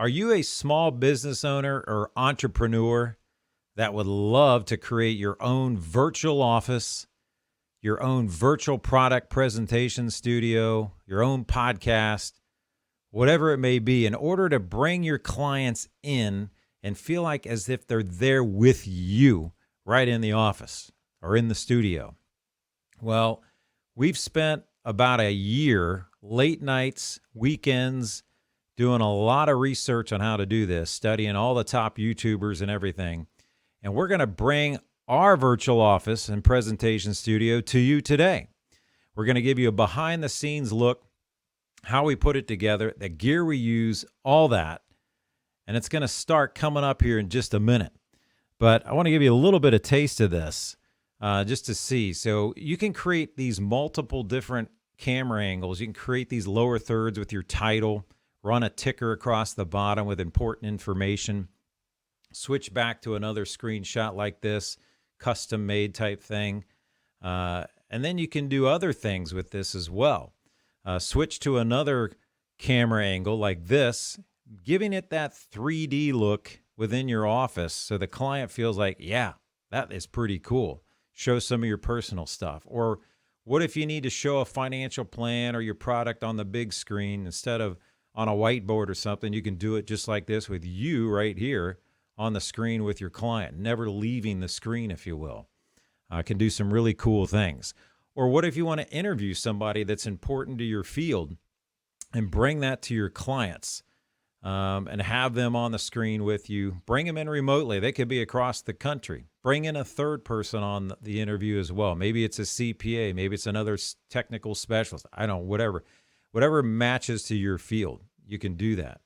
Are you a small business owner or entrepreneur that would love to create your own virtual office, your own virtual product presentation studio, your own podcast, whatever it may be, in order to bring your clients in and feel like as if they're there with you right in the office or in the studio? Well, we've spent about a year, late nights, weekends, doing a lot of research on how to do this, studying all the top YouTubers and everything. And we're going to bring our virtual office and presentation studio to you today. We're going to give you a behind the scenes look, how we put it together, the gear we use, all that. And it's going to start coming up here in just a minute. But I want to give you a little bit of taste of this just to see. So you can create these multiple different camera angles. You can create these lower thirds with your title, run a ticker across the bottom with important information, switch back to another screenshot like this, custom made type thing. And then you can do other things with this as well. Switch to another camera angle like this, giving it that 3D look within your office so the client feels like, yeah, that is pretty cool. Show some of your personal stuff. Or what if you need to show a financial plan or your product on the big screen instead of on a whiteboard or something? You can do it just like this with you right here on the screen with your client, never leaving the screen, if you will. Can do some really cool things. Or what if you want to interview somebody that's important to your field and bring that to your clients and have them on the screen with you? Bring them in remotely. They could be across the country. Bring in a third person on the interview as well. Maybe it's a CPA. Maybe it's another technical specialist. I don't know, whatever matches to your field, you can do that.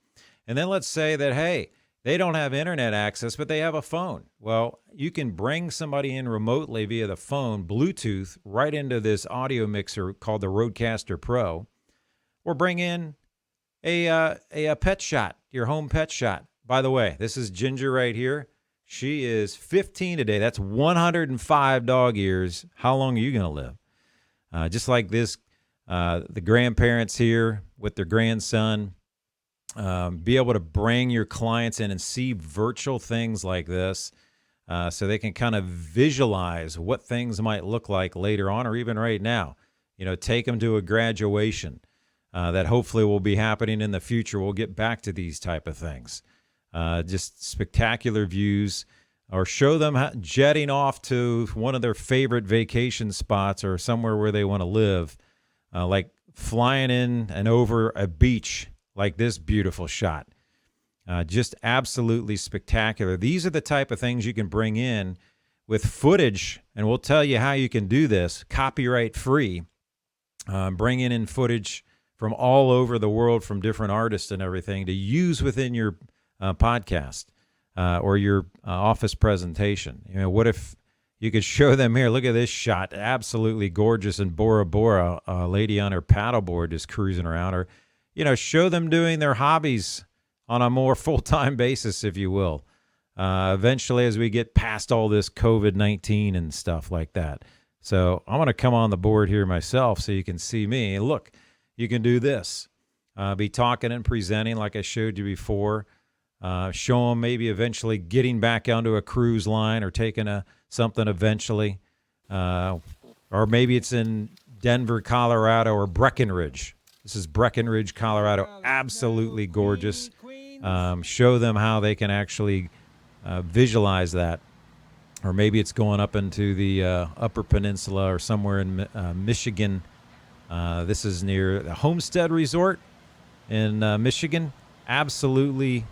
And then let's say that, hey, they don't have internet access, but they have a phone. Well, you can bring somebody in remotely via the phone, Bluetooth, right into this audio mixer called the Rodecaster Pro, or bring in a pet shot, your home pet shot. By the way, this is Ginger right here. She is 15 today. That's 105 dog years. How long are you going to live? Just like this, the grandparents here with their grandson. Be able to bring your clients in and see virtual things like this so they can kind of visualize what things might look like later on or even right now. You know, take them to a graduation that hopefully will be happening in the future. We'll get back to these type of things. Just spectacular views, or show them jetting off to one of their favorite vacation spots or somewhere where they want to live, like flying in and over a beach like this beautiful shot. Just absolutely spectacular. These are the type of things you can bring in with footage, and we'll tell you how you can do this copyright free. Bringing in footage from all over the world from different artists and everything to use within your podcast or your office presentation. You know, what if you could show them here? Look at this shot, absolutely gorgeous in Bora Bora. A lady on her paddleboard just cruising around, or show them doing their hobbies on a more full-time basis, if you will. Eventually, as we get past all this COVID-19 and stuff like that. So I'm going to come on the board here myself so you can see me. And look, you can do this. Be talking and presenting like I showed you before. Show them maybe eventually getting back onto a cruise line or taking something eventually. Or maybe it's in Denver, Colorado, or Breckenridge. This is Breckenridge, Colorado. Absolutely gorgeous. Show them how they can actually visualize that. Or maybe it's going up into the Upper Peninsula or somewhere in Michigan. This is near the Homestead Resort in Michigan. Absolutely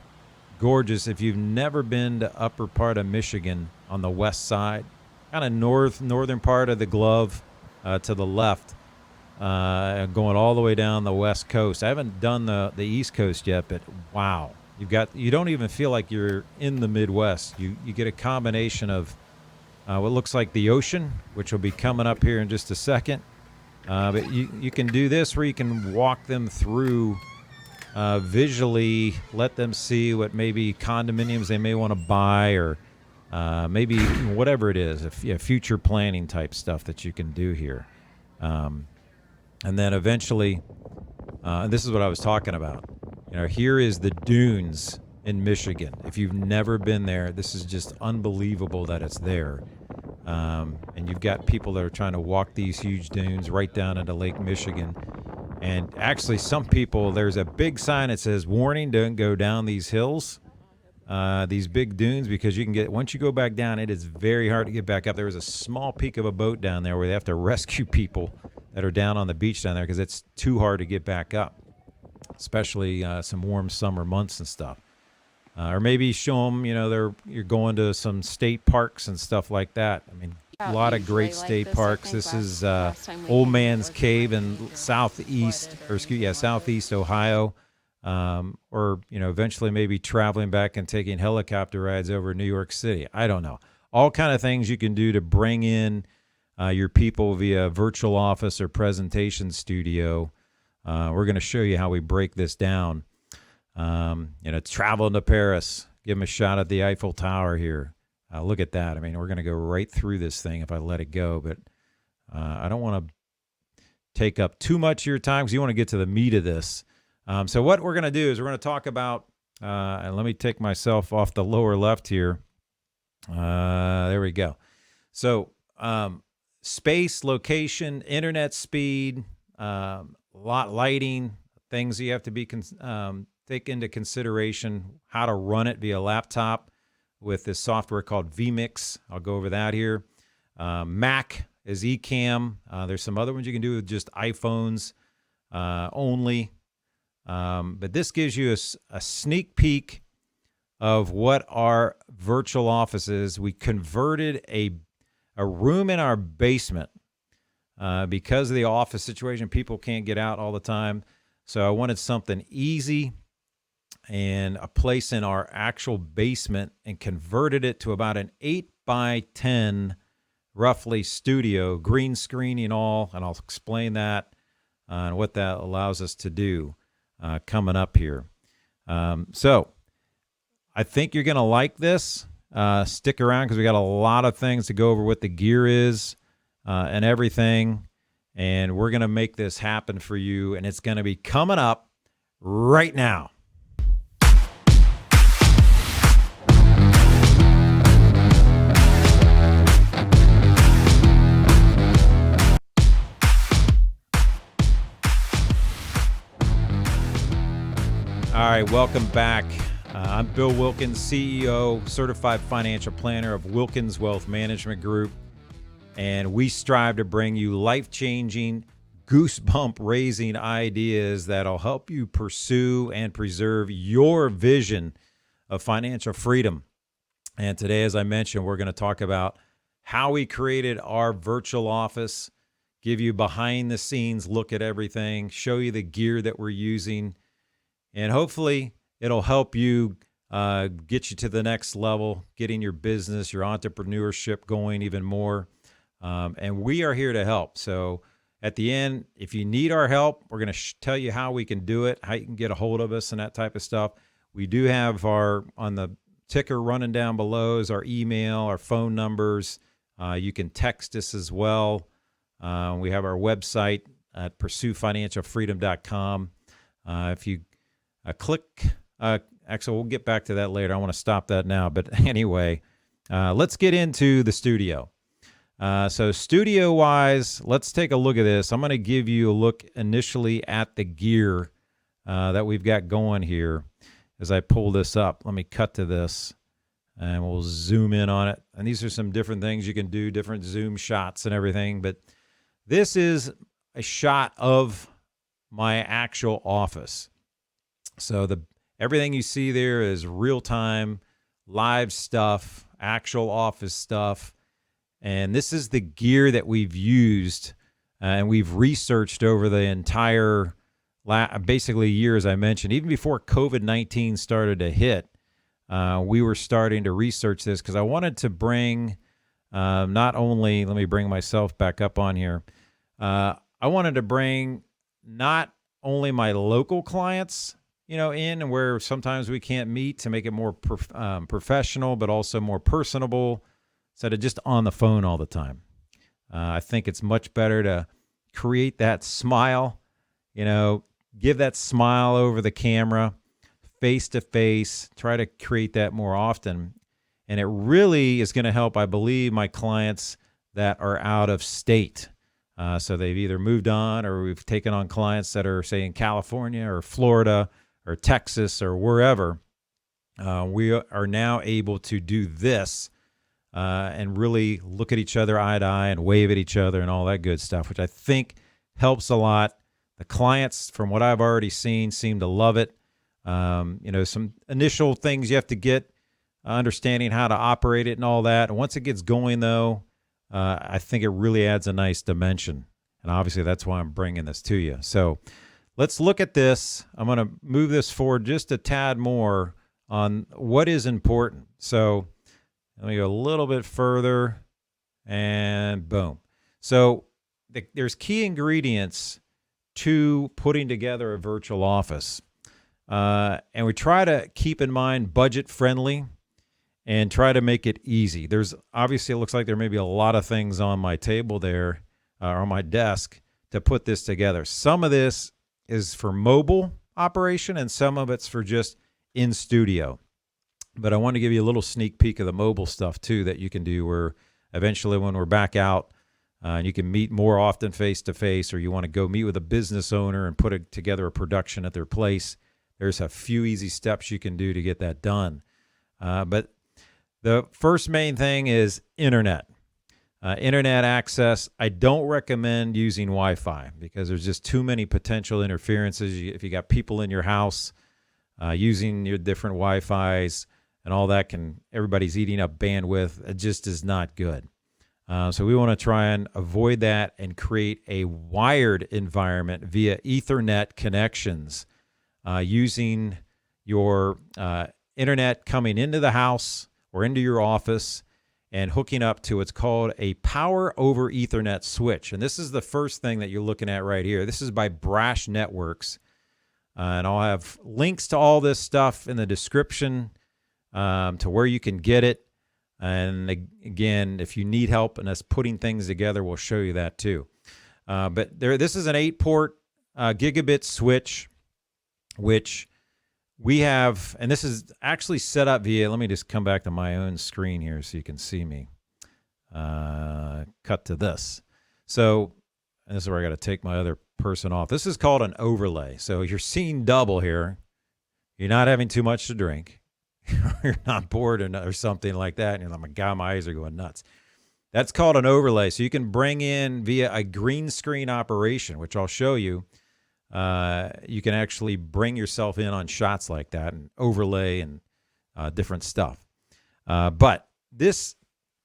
gorgeous. If you've never been to upper part of Michigan on the west side, kind of northern part of the glove to the left, going all the way down the west coast. I haven't done the east coast yet, but wow. You don't even feel like you're in the Midwest. You get a combination of what looks like the ocean, which will be coming up here in just a second. But you can do this where you can walk them through visually, let them see what maybe condominiums they may want to buy, or maybe whatever it is, future planning type stuff that you can do here. And then eventually, this is what I was talking about. Here is the dunes in Michigan. If you've never been there, this is just unbelievable that it's there. And you've got people that are trying to walk these huge dunes right down into Lake Michigan. And actually, some people, there's a big sign that says, warning, don't go down these hills, these big dunes, because once you go back down, it is very hard to get back up. There was a small peak of a boat down there where they have to rescue people that are down on the beach down there because it's too hard to get back up, especially some warm summer months and stuff. Or maybe show them, you're going to some state parks and stuff like that. I mean, a lot of great state parks. This is Old Man's Cave in southeast Ohio. Or, eventually maybe traveling back and taking helicopter rides over New York City. I don't know. All kind of things you can do to bring in your people via virtual office or presentation studio. We're going to show you how we break this down. Traveling to Paris, give them a shot at the Eiffel Tower here. Look at that. I mean, we're going to go right through this thing if I let it go, but I don't want to take up too much of your time because you want to get to the meat of this. So what we're going to do is we're going to talk about, and let me take myself off the lower left here. There we go. So space, location, internet speed, lighting, things you have to be take into consideration, how to run it via laptop with this software called vMix. I'll go over that here. Mac is Ecamm. There's some other ones you can do with just iPhones only. But this gives you a sneak peek of what our virtual office is. We converted a room in our basement because of the office situation. People can't get out all the time. So I wanted something easy and a place in our actual basement and converted it to about an 8x10 roughly studio, green screen and all. And I'll explain that and what that allows us to do coming up here. So I think you're going to like this. Stick around because we got a lot of things to go over what the gear is and everything. And we're going to make this happen for you. And it's going to be coming up right now. All right, welcome back. I'm Bill Wilkins, CEO, Certified Financial Planner of Wilkins Wealth Management Group, and we strive to bring you life-changing, goosebump-raising ideas that'll help you pursue and preserve your vision of financial freedom. And today, as I mentioned, we're going to talk about how we created our virtual office, give you behind-the-scenes look at everything, show you the gear that we're using, and hopefully it'll help you get you to the next level, getting your business, your entrepreneurship going even more. And we are here to help. So at the end, if you need our help, we're going to tell you how we can do it, how you can get a hold of us and that type of stuff. We do have on the ticker running down below is our email, our phone numbers. You can text us as well. We have our website at pursuefinancialfreedom.com. If you click, actually, we'll get back to that later. I want to stop that now. But anyway, let's get into the studio. So studio-wise, let's take a look at this. I'm going to give you a look initially at the gear that we've got going here as I pull this up. Let me cut to this, and we'll zoom in on it. And these are some different things you can do, different zoom shots and everything. But this is a shot of my actual office. So everything you see there is real-time, live stuff, actual office stuff. And this is the gear that we've used and we've researched over the entire basically year, as I mentioned. Even before COVID-19 started to hit, we were starting to research this because I wanted to bring not only, let me bring myself back up on here. I wanted to bring not only my local clients in and where sometimes we can't meet to make it more professional, but also more personable instead of just on the phone all the time. I think it's much better to create that smile, give that smile over the camera. face-to-face, try to create that more often. And it really is going to help, I believe, my clients that are out of state. So they've either moved on, or we've taken on clients that are, say, in California or Florida or Texas or wherever. We are now able to do this and really look at each other eye to eye and wave at each other and all that good stuff, which I think helps a lot. The clients, from what I've already seen, seem to love it. Some initial things you have to get, understanding how to operate it and all that. And once it gets going, though, I think it really adds a nice dimension. And obviously, that's why I'm bringing this to you. So let's look at this. I'm going to move this forward just a tad more on what is important. So let me go a little bit further, and boom. So there's key ingredients to putting together a virtual office. And we try to keep in mind budget friendly and try to make it easy. There's obviously, it looks like there may be a lot of things on my table there, on my desk, to put this together. Some of this is for mobile operation and some of it's for just in studio. But I want to give you a little sneak peek of the mobile stuff too that you can do, where eventually when we're back out, and you can meet more often face-to-face, or you want to go meet with a business owner and put together a production at their place, there's a few easy steps you can do to get that done. But the first main thing is internet. Internet access. I don't recommend using Wi-Fi because there's just too many potential interferences. If you got people in your house using your different Wi-Fis and all that, everybody's eating up bandwidth. It just is not good. So we want to try and avoid that and create a wired environment via Ethernet connections, using your internet coming into the house or into your office and hooking up to what's called a power over Ethernet switch. And this is the first thing that you're looking at right here. This is by Brash Networks. And I'll have links to all this stuff in the description, to where you can get it. And again, if you need help in us putting things together, we'll show you that too. But this is an 8-port gigabit switch, which we have, and this is actually set up via, let me just come back to my own screen here so you can see me. Cut to this. So, and this is where I got to take my other person off. This is called an overlay. So you're seeing double here. You're not having too much to drink. You're not bored or something like that. And you're like, God, my eyes are going nuts. That's called an overlay. So you can bring in via a green screen operation, which I'll show you. You can actually bring yourself in on shots like that and overlay and different stuff. But this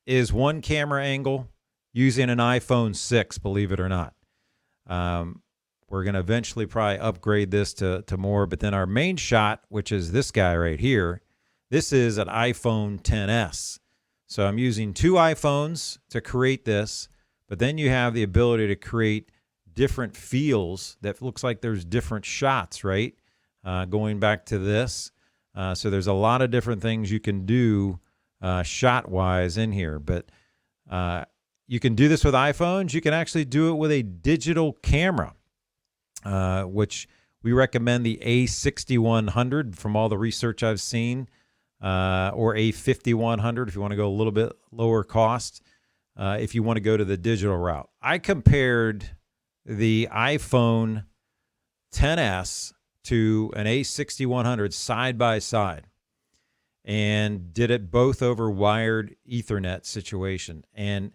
is one camera angle using an iPhone 6, believe it or not. We're going to eventually probably upgrade this to more. But then our main shot, which is this guy right here, this is an iPhone XS. So I'm using 2 iPhones to create this. But then you have the ability to create different feels that looks like there's different shots, right? Going back to this. So there's a lot of different things you can do shot-wise in here. But you can do this with iPhones. You can actually do it with a digital camera, which we recommend the A6100 from all the research I've seen, or A5100 if you want to go a little bit lower cost, if you want to go to the digital route. I compared the iPhone XS to an A6100 side by side and did it both over wired Ethernet situation. And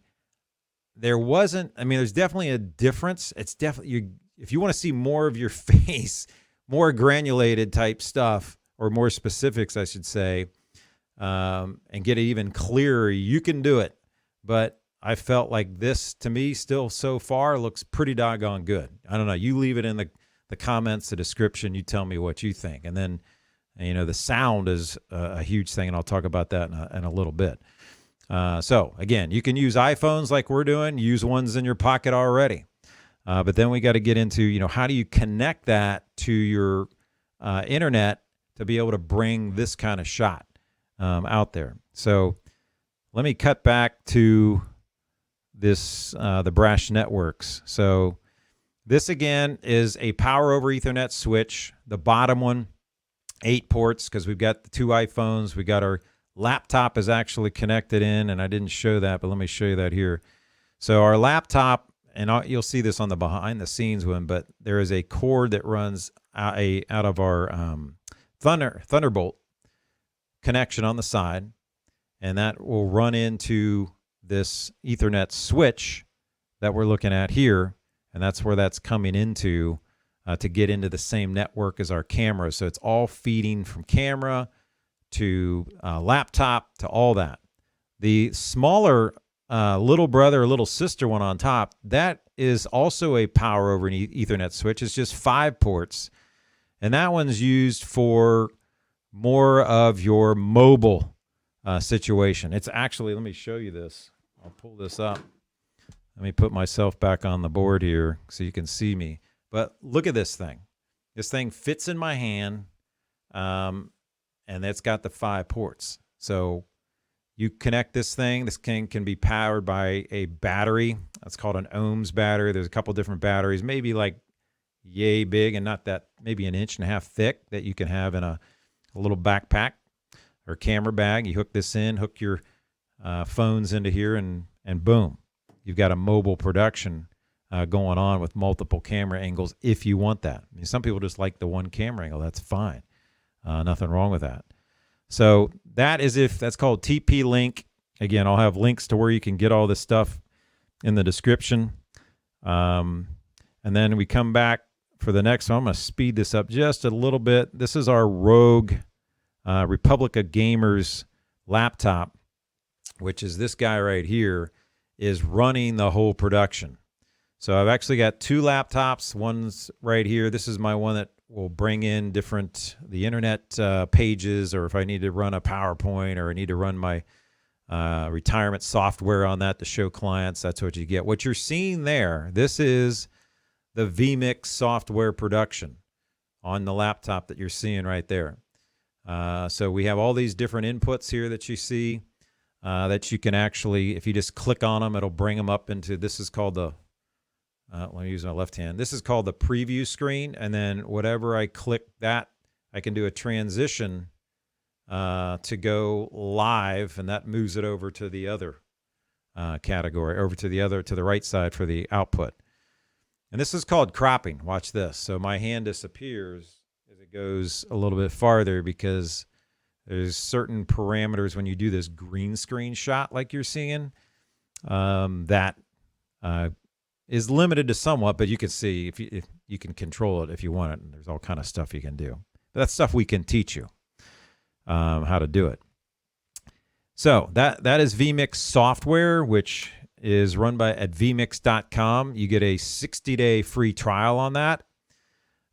there wasn't, there's definitely a difference. It's definitely, if you want to see more of your face, more granulated type stuff, or more specifics, I should say, and get it even clearer, you can do it. But I felt like this, to me, still so far looks pretty doggone good. I don't know. You leave it in the comments, the description. You tell me what you think. And then, the sound is a huge thing, and I'll talk about that in a little bit. So, again, you can use iPhones like we're doing. Use ones in your pocket already. But then we got to get into, how do you connect that to your internet to be able to bring this kind of shot out there. So let me cut back to this, the Brash Networks. So this, again, is a power over Ethernet switch. The bottom one 8 ports because we've got the 2 iPhones. We got our laptop is actually connected in, and I didn't show that, but let me show you that here. So our laptop, and you'll see this on the behind the scenes one, but there is a cord that runs out of our Thunderbolt connection on the side, and that will run into this Ethernet switch that we're looking at here, and that's where that's coming into to get into the same network as our camera. So it's all feeding from camera to laptop to all that. The smaller little brother or little sister one on top, that is also a power over an Ethernet switch. It's just 5 ports, and that one's used for more of your mobile situation. It's actually, let me show you this. I'll pull this up. Let me put myself back on the board here so you can see me. But look at this thing. This thing fits in my hand, and it's got the 5 ports. So you connect this thing. This thing can be powered by a battery. That's called an ohms battery. There's a couple different batteries, maybe like yay big and not that, maybe 1.5 inches thick, that you can have in a little backpack or camera bag. You hook this in, hook your phones into here, and boom, you've got a mobile production going on with multiple camera angles if you want that. I mean, some people just like the one camera angle. That's fine. Nothing wrong with that. So that's called TP-Link. Again, I'll have links to where you can get all this stuff in the description. And then we come back for the next one. I'm going to speed this up just a little bit. This is our Rogue Republica Gamers laptop, which is this guy right here, is running the whole production. So I've actually got 2 laptops. One's right here. This is my one that will bring in the internet pages, or if I need to run a PowerPoint, or I need to run my retirement software on that to show clients, that's what you get. What you're seeing there, this is the vMix software production on the laptop that you're seeing right there. So we have all these different inputs here that you see that you can actually, if you just click on them, it'll bring them up into, this is called the, let me use my left hand. This is called the preview screen. And then whatever I click that, I can do a transition to go live, and that moves it over to the other category, over to the right side for the output. And this is called cropping. Watch this. So my hand disappears as it goes a little bit farther, because there's certain parameters when you do this green screen shot like you're seeing that is limited to somewhat, but you can see if you can control it if you want it, and there's all kind of stuff you can do. But that's stuff we can teach you how to do it. So that is vMix software, which is run at vmix.com. You get a 60-day free trial on that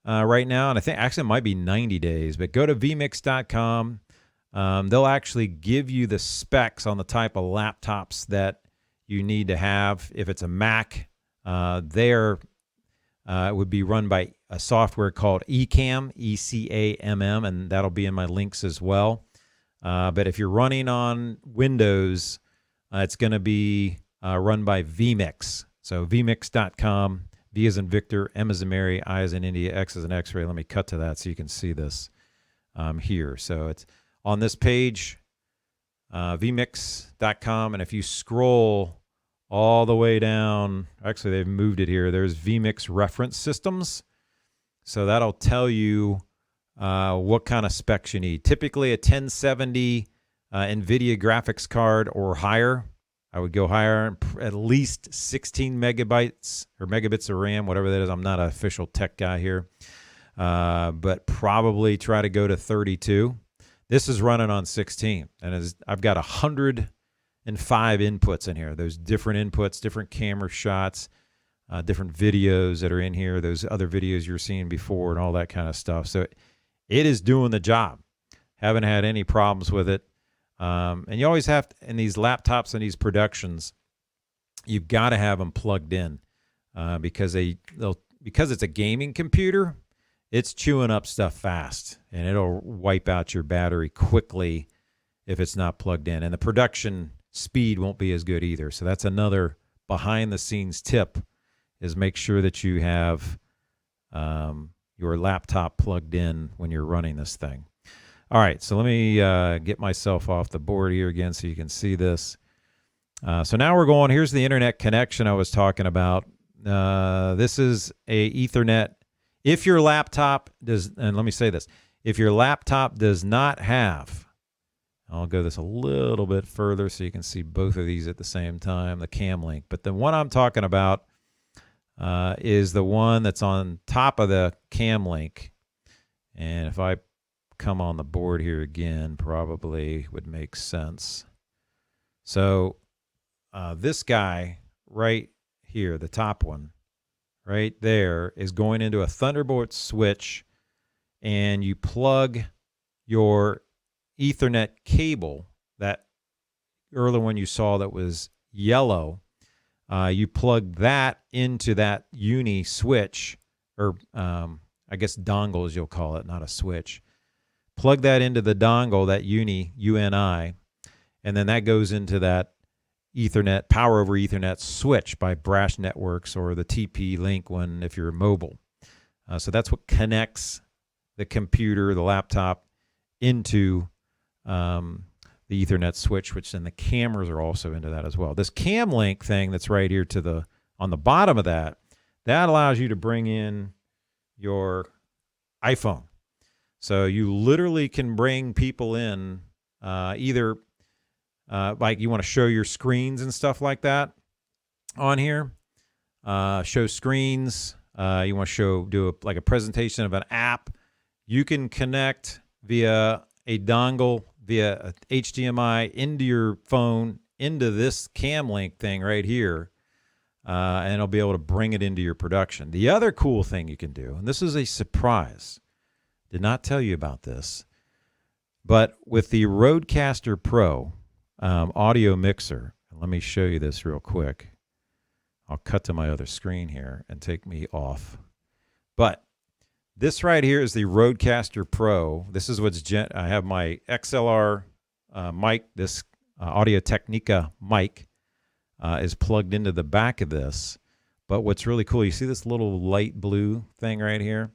right now, and I think actually it might be 90 days, but go to vmix.com. They'll actually give you the specs on the type of laptops that you need to have. If it's a Mac, it would be run by a software called Ecamm, E-C-A-M-M, and that'll be in my links as well. But if you're running on Windows, it's going to be run by vMix. So vmix.com, V as in Victor, M as in Mary, I as in India, X as in X-ray. Let me cut to that so you can see this here. So it's on this page, vmix.com, and if you scroll all the way down, actually they've moved it here, there's vMix reference systems. So that'll tell you what kind of specs you need. Typically a 1070 NVIDIA graphics card or higher. I would go higher, at least 16 megabytes or megabits of RAM, whatever that is. I'm not an official tech guy here, but probably try to go to 32. This is running on 16, and I've got 105 inputs in here. Those different inputs, different camera shots, different videos that are in here, those other videos you're seeing before, and all that kind of stuff. So it is doing the job. Haven't had any problems with it. And you always have to, in these laptops and these productions, you've got to have them plugged in because it's a gaming computer. It's chewing up stuff fast, and it'll wipe out your battery quickly if it's not plugged in. And the production speed won't be as good either. So that's another behind-the-scenes tip, is make sure that you have your laptop plugged in when you're running this thing. All right, so let me get myself off the board here again so you can see this. So now we're going, here's the internet connection I was talking about. This is a Ethernet. If your laptop does, and let me say this, if your laptop does not have, I'll go this a little bit further so you can see both of these at the same time, the cam link. But the one I'm talking about is the one that's on top of the cam link. And if I come on the board here again, probably would make sense. So this guy right here, the top one right there, is going into a Thunderbolt switch, and you plug your Ethernet cable, that earlier one you saw that was yellow, you plug that into that uni switch, or I guess dongle as you'll call it, not a switch. Plug that into the dongle, that UNI, and then that goes into that Ethernet, power over Ethernet switch by Brash Networks or the TP-Link one if you're mobile. So that's what connects the computer, the laptop, into the Ethernet switch, which then the cameras are also into that as well. This cam link thing that's right here on the bottom of that allows you to bring in your iPhone. So you literally can bring people in either like you want to show your screens and stuff like that on here. Show screens. You want to do a presentation of an app. You can connect via a dongle, via HDMI into your phone, into this cam link thing right here, and it'll be able to bring it into your production. The other cool thing you can do, and this is a surprise, did not tell you about this, but with the Rodecaster Pro audio mixer, let me show you this real quick. I'll cut to my other screen here and take me off. But this right here is the Rodecaster Pro. This is I have my XLR mic, this Audio Technica mic is plugged into the back of this. But what's really cool, you see this little light blue thing right here?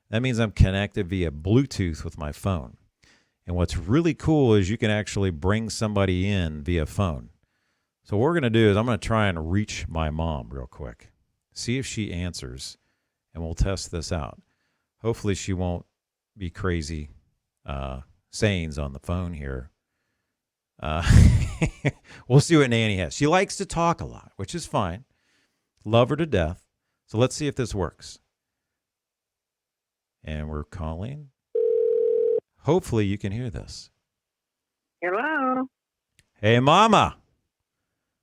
That means I'm connected via Bluetooth with my phone. And what's really cool is you can actually bring somebody in via phone. So what we're going to do is I'm going to try and reach my mom real quick, see if she answers, and we'll test this out. Hopefully she won't be crazy sayings on the phone here. We'll see what Nanny has. She likes to talk a lot, which is fine. Love her to death. So let's see if this works. And we're calling. Hopefully you can hear this. Hello. Hey, Mama.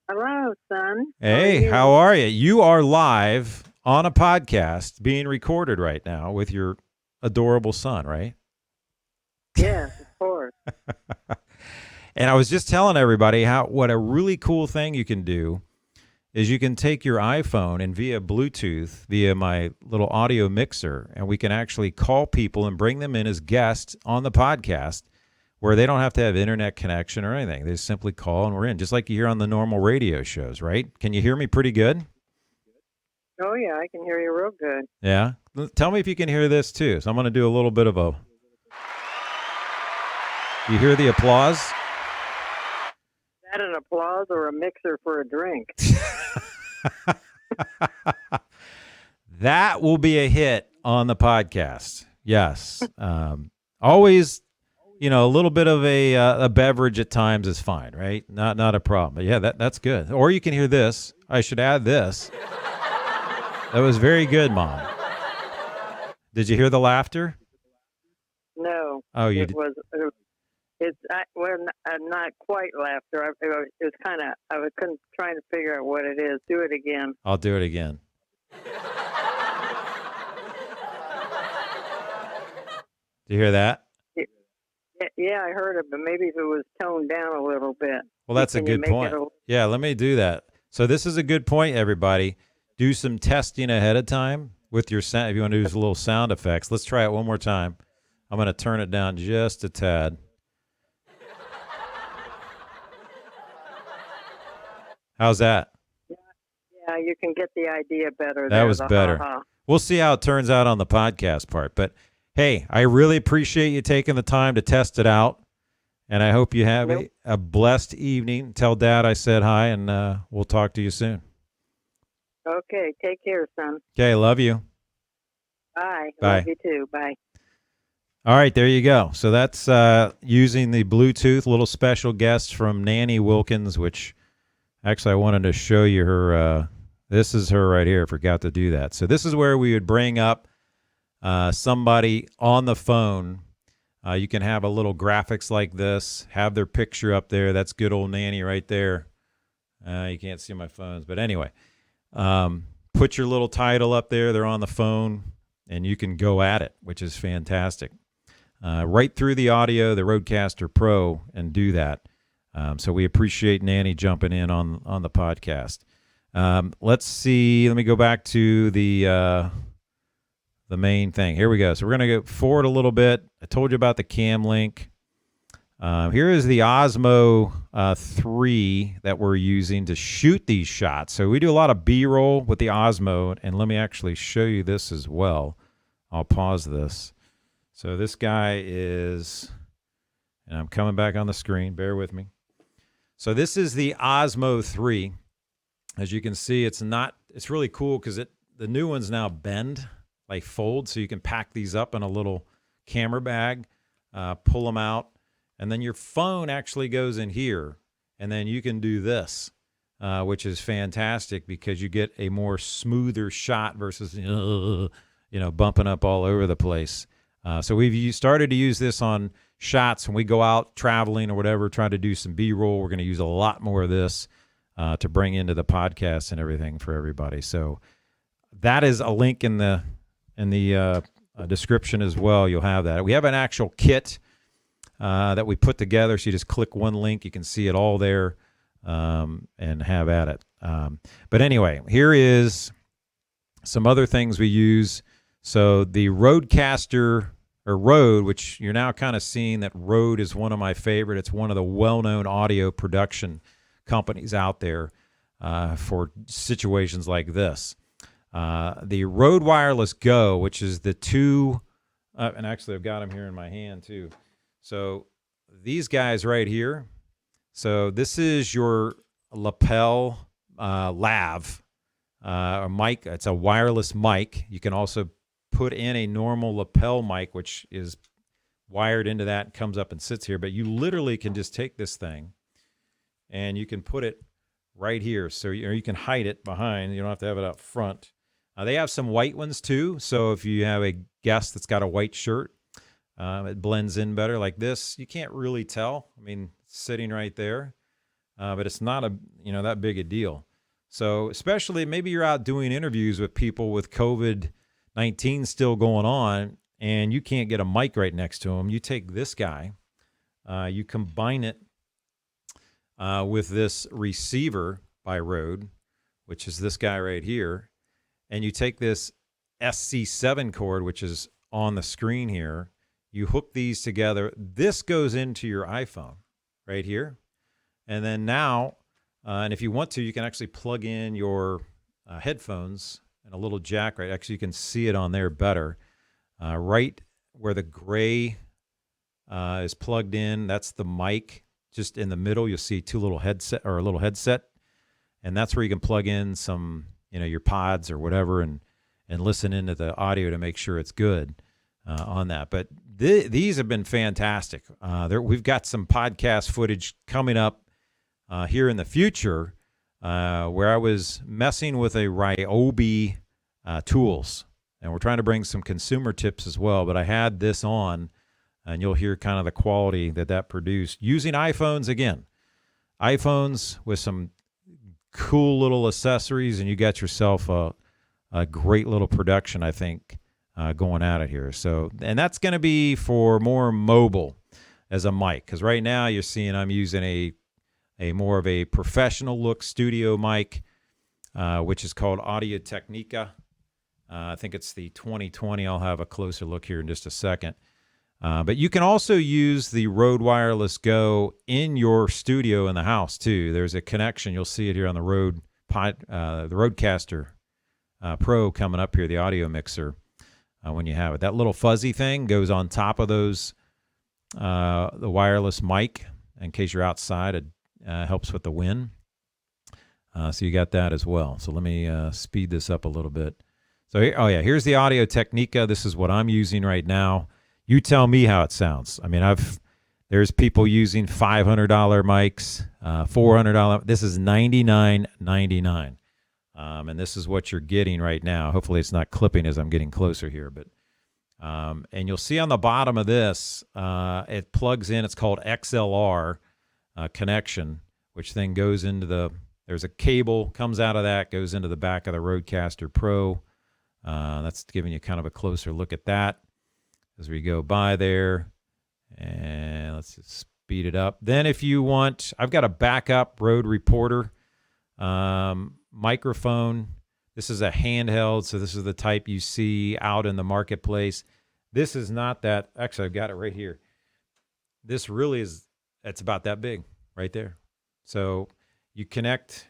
Hello, son. Hey, how are you? You are live on a podcast being recorded right now with your adorable son, right? Yes, of course. And I was just telling everybody what a really cool thing you can do is you can take your iPhone and via Bluetooth, via my little audio mixer, and we can actually call people and bring them in as guests on the podcast where they don't have to have internet connection or anything. They just simply call and we're in, just like you hear on the normal radio shows, right? Can you hear me pretty good? Oh, yeah, I can hear you real good. Yeah? Tell me if you can hear this too. So I'm going to do a little bit of a... You hear the applause? Is that an applause or a mixer for a drink? That will be a hit on the podcast. Yes. Always, a little bit of a beverage at times is fine, right? Not a problem. But yeah, that's good. Or you can hear this. I should add this. That was very good, Mom. Did you hear the laughter? No. Oh, you did. It's not quite laughter. It was kind of, I was trying to figure out what it is. Do it again. I'll do it again. Do you hear that? Yeah, I heard it, but maybe if it was toned down a little bit. Well, that's a good point. Yeah, let me do that. So this is a good point, everybody. Do some testing ahead of time with your sound. If you want to use a little sound effects, let's try it one more time. I'm going to turn it down just a tad. How's that? Yeah, you can get the idea better. That was better. Ha-ha. We'll see how it turns out on the podcast part. But Hey, I really appreciate you taking the time to test it out. And I hope you have Nope. a blessed evening. Tell Dad I said hi, and we'll talk to you soon. Okay. Take care, son. Okay, love you. Bye. Love Bye. you too. Bye. All right, there you go. So that's using the Bluetooth, little special guest from Nanny Wilkins, which actually I wanted to show you her. This is her right here. Forgot to do that. So this is where we would bring up somebody on the phone. You can have a little graphics like this, have their picture up there. That's good old Nanny right there. You can't see my phones, but anyway, put your little title up there. They're on the phone, and you can go at it, which is fantastic. Right through the audio, the Rodecaster Pro, and do that. So we appreciate Nanny jumping in on the podcast. Let's see. Let me go back to the main thing. Here we go. So we're going to go forward a little bit. I told you about the Cam Link. Here is the Osmo 3 that we're using to shoot these shots. So we do a lot of B-roll with the Osmo, and let me actually show you this as well. I'll pause this. So this guy is, and I'm coming back on the screen. Bear with me. So this is the Osmo 3. As you can see, it's really cool because the new ones now bend, like fold, so you can pack these up in a little camera bag, pull them out, and then your phone actually goes in here, and then you can do this, which is fantastic because you get a more smoother shot versus bumping up all over the place. So we've started to use this on shots when we go out traveling or whatever, trying to do some B-roll. We're going to use a lot more of this to bring into the podcast and everything for everybody. So that is a link in the description as well. You'll have that. We have an actual kit that we put together. So you just click one link, you can see it all there, and have at it. But anyway, here is some other things we use. So the Rodecaster, or Rode, which you're now kind of seeing that Rode is one of my favorite. It's one of the well-known audio production companies out there for situations like this. The Rode Wireless Go, which is the two, and actually I've got them here in my hand too. So these guys right here. So this is your lapel lav mic. It's a wireless mic. You can also put in a normal lapel mic, which is wired into that and comes up and sits here. But you literally can just take this thing and you can put it right here. So you can hide it behind. You don't have to have it up front. They have some white ones too. So if you have a guest that's got a white shirt, it blends in better like this. You can't really tell. I mean, it's sitting right there, but it's not that big a deal. So especially maybe you're out doing interviews with people with COVID-19 still going on, and you can't get a mic right next to them. You take this guy, you combine it with this receiver by Rode, which is this guy right here, and you take this SC7 cord, which is on the screen here. You hook these together. This goes into your iPhone right here. And then now, and if you want to, you can actually plug in your headphones and a little jack, right? Actually, you can see it on there better. Right where the gray is plugged in, that's the mic. Just in the middle, you'll see a little headset. And that's where you can plug in some, your pods or whatever and listen into the audio to make sure it's good on that. But these have been fantastic. We've got some podcast footage coming up here in the future where I was messing with a Ryobi tools, and we're trying to bring some consumer tips as well. But I had this on, and you'll hear kind of the quality that produced using iPhones again. iPhones with some cool little accessories, and you got yourself a great little production, I think, going at it here. So, and that's going to be for more mobile as a mic, because right now you're seeing I'm using a more of a professional look studio mic, which is called Audio Technica. I think it's the 2020. I'll have a closer look here in just a second. But you can also use the Rode Wireless Go in your studio in the house too. There's a connection. You'll see it here on the the Rodecaster Pro coming up here, the audio mixer. when you have it. That little fuzzy thing goes on top of those, the wireless mic. In case you're outside, it helps with the wind. So you got that as well. So let me speed this up a little bit. So here's the Audio Technica. This is what I'm using right now. You tell me how it sounds. I mean, there's people using $500 mics, $400. This is $99.99. And this is what you're getting right now. Hopefully it's not clipping as I'm getting closer here. But and you'll see on the bottom of this, it plugs in. It's called XLR connection, which then goes into there's a cable, comes out of that, goes into the back of the Rodecaster Pro. That's giving you kind of a closer look at that as we go by there. And let's just speed it up. Then if you want, I've got a backup Rode Reporter microphone. This is a handheld, so this is the type you see out in the marketplace. This is not that. Actually, I've got it right here. This really is, it's about that big right there. So you connect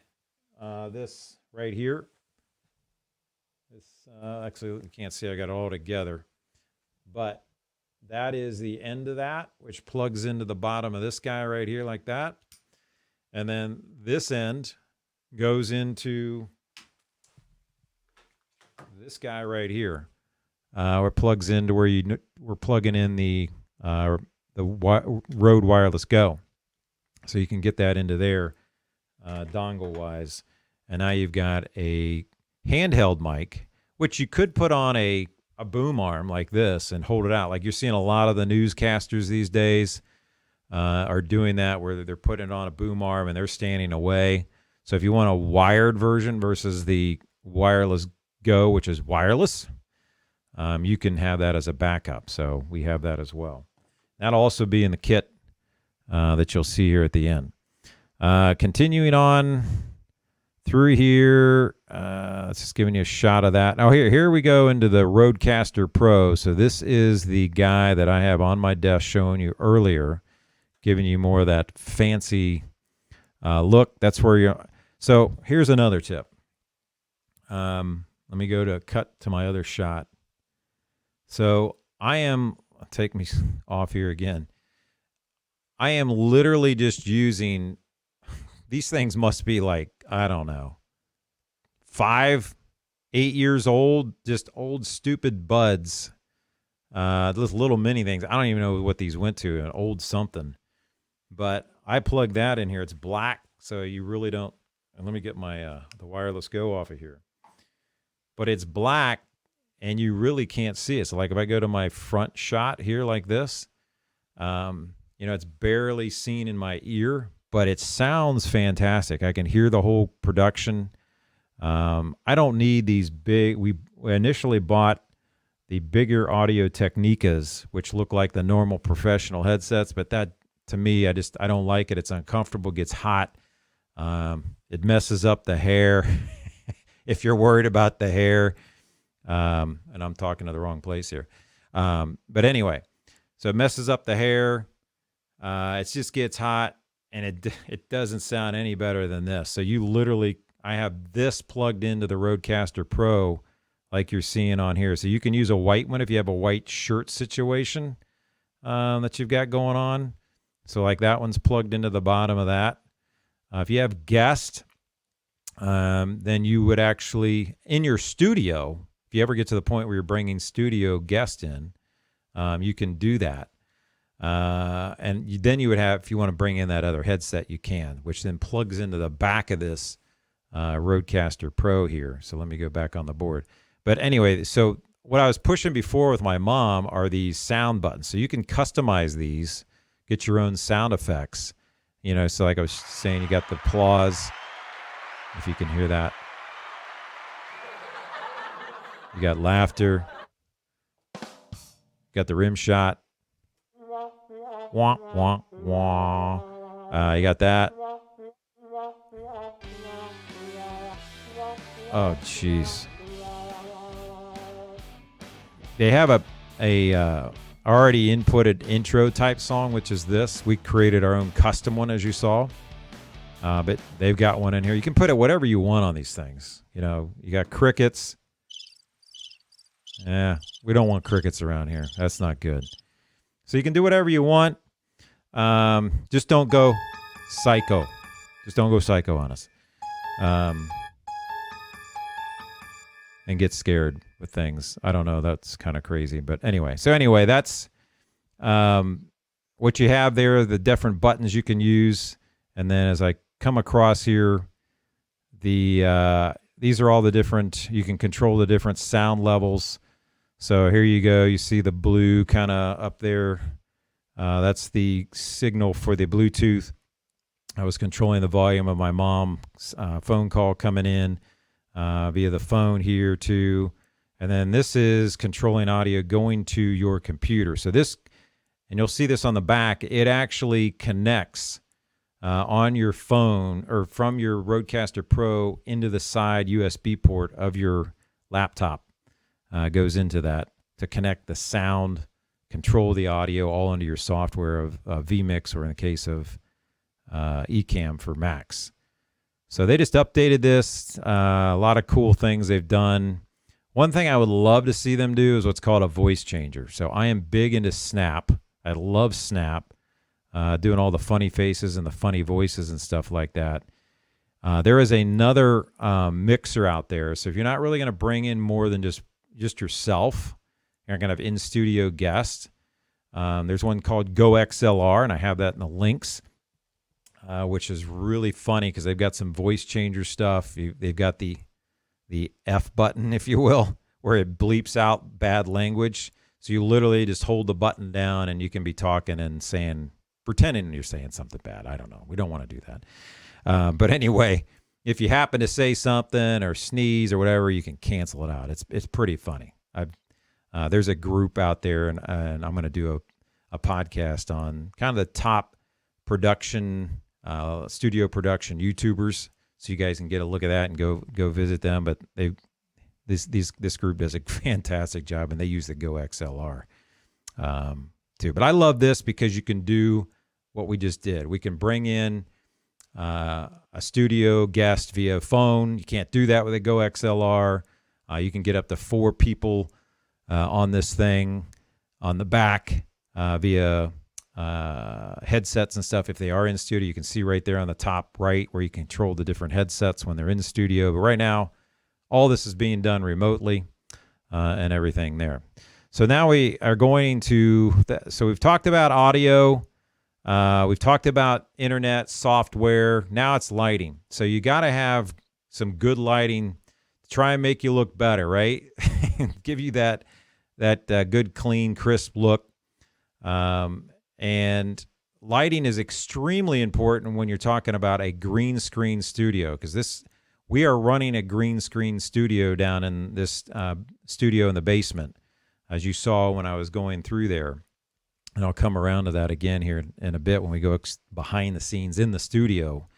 this right here. This actually, you can't see, I got it all together. But that is the end of that, which plugs into the bottom of this guy right here like that. And then this end goes into this guy right here, where it plugs into where we're plugging in the Rode Wireless Go. So you can get that into there dongle-wise. And now you've got a handheld mic, which you could put on a boom arm like this and hold it out. Like you're seeing a lot of the newscasters these days are doing that, where they're putting it on a boom arm and they're standing away. So if you want a wired version versus the Wireless Go, which is wireless, you can have that as a backup. So we have that as well. That'll also be in the kit that you'll see here at the end. Continuing on through here, it's just giving you a shot of that. Now here we go into the Rodecaster Pro. So this is the guy that I have on my desk showing you earlier, giving you more of that fancy look. That's where you're. So here's another tip. Let me go to cut to my other shot. So take me off here again. I am literally just using, these things must be like, I don't know, 5, 8 years old, just old stupid buds. Those little mini things. I don't even know what these went to, an old something. But I plug that in here. It's black, so you really don't. And let me get my the Wireless Go off of here. But it's black, and you really can't see it. So like if I go to my front shot here like this, it's barely seen in my ear, but it sounds fantastic. I can hear the whole production. I don't need these big. We initially bought the bigger Audio Technicas, which look like the normal professional headsets, but that, to me, I don't like it. It's uncomfortable, gets hot. It messes up the hair. If you're worried about the hair, and I'm talking to the wrong place here. But anyway, so it messes up the hair. It just gets hot, and it doesn't sound any better than this. So you literally, I have this plugged into the Rodecaster Pro like you're seeing on here. So you can use a white one if you have a white shirt situation that you've got going on. So like that one's plugged into the bottom of that. If you have guests, then you would actually, in your studio, if you ever get to the point where you're bringing studio guests in, you can do that. And then you would have, if you want to bring in that other headset, you can, which then plugs into the back of this Rodecaster Pro here. So let me go back on the board. But anyway, so what I was pushing before with my mom are these sound buttons. So you can customize these, get your own sound effects. So like I was saying, you got the applause, if you can hear that. You got laughter. You got the rim shot. Wah, wah, wah. You got that. Oh, jeez. They have a already inputted intro type song, which is this. We created our own custom one, as you saw. But they've got one in here. You can put it whatever you want on these things. You got crickets. Yeah, we don't want crickets around here. That's not good. So you can do whatever you want. Just don't go psycho. Just don't go psycho on us. And get scared with things. I don't know. That's kind of crazy. But anyway. So anyway, that's what you have there, the different buttons you can use. And then as I come across here, these are all the different, you can control the different sound levels. So here you go. You see the blue kind of up there. That's the signal for the Bluetooth. I was controlling the volume of my mom's phone call coming in via the phone here too. And then this is controlling audio going to your computer. So this, and you'll see this on the back, it actually connects on your phone or from your Rodecaster Pro into the side USB port of your laptop. Goes into that to connect the sound, control the audio all into your software of vMix, or in the case of Ecamm for Macs. So they just updated this. A lot of cool things they've done. One thing I would love to see them do is what's called a voice changer. So I am big into Snap. I love Snap, doing all the funny faces and the funny voices and stuff like that. There is another mixer out there. So if you're not really going to bring in more than just yourself, you're going to have in-studio guests. There's one called Go XLR, and I have that in the links, which is really funny because they've got some voice changer stuff. They've got the F button, if you will, where it bleeps out bad language. So you literally just hold the button down and you can be talking and pretending you're saying something bad. I don't know. We don't want to do that. But anyway, if you happen to say something or sneeze or whatever, you can cancel it out. It's pretty funny. There's a group out there, and I'm going to do a podcast on kind of the top production, studio production YouTubers, so you guys can get a look at that and go visit them. But this group does a fantastic job, and they use the Go XLR too. But I love this because you can do what we just did. We can bring in a studio guest via phone. You can't do that with a Go XLR. You can get up to 4 people on this thing on the back via headsets and stuff. If they are in studio, you can see right there on the top right where you control the different headsets when they're in the studio. But right now, all this is being done remotely and everything there. So now we are going to, so we've talked about audio. We've talked about internet, software. Now it's lighting. So you got to have some good lighting to try and make you look better, right? Give you that good, clean, crisp look. And lighting is extremely important when you're talking about a green screen studio, because we are running a green screen studio down in this studio in the basement, as you saw when I was going through there. And I'll come around to that again here in a bit when we go behind the scenes in the studio.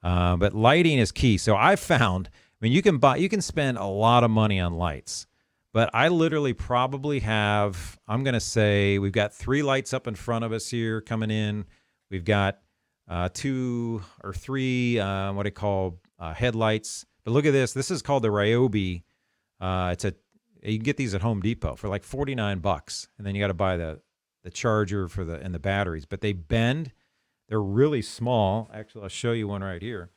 But lighting is key. So I found, you can spend a lot of money on lights, but I literally probably have, I'm going to say we've got 3 lights up in front of us here coming in. We've got 2 or 3, what I call headlights. But look at this. This is called the Ryobi. You can get these at Home Depot for like $49, and then you got to buy the charger and the batteries. But they bend. They're really small. Actually, I'll show you one right here.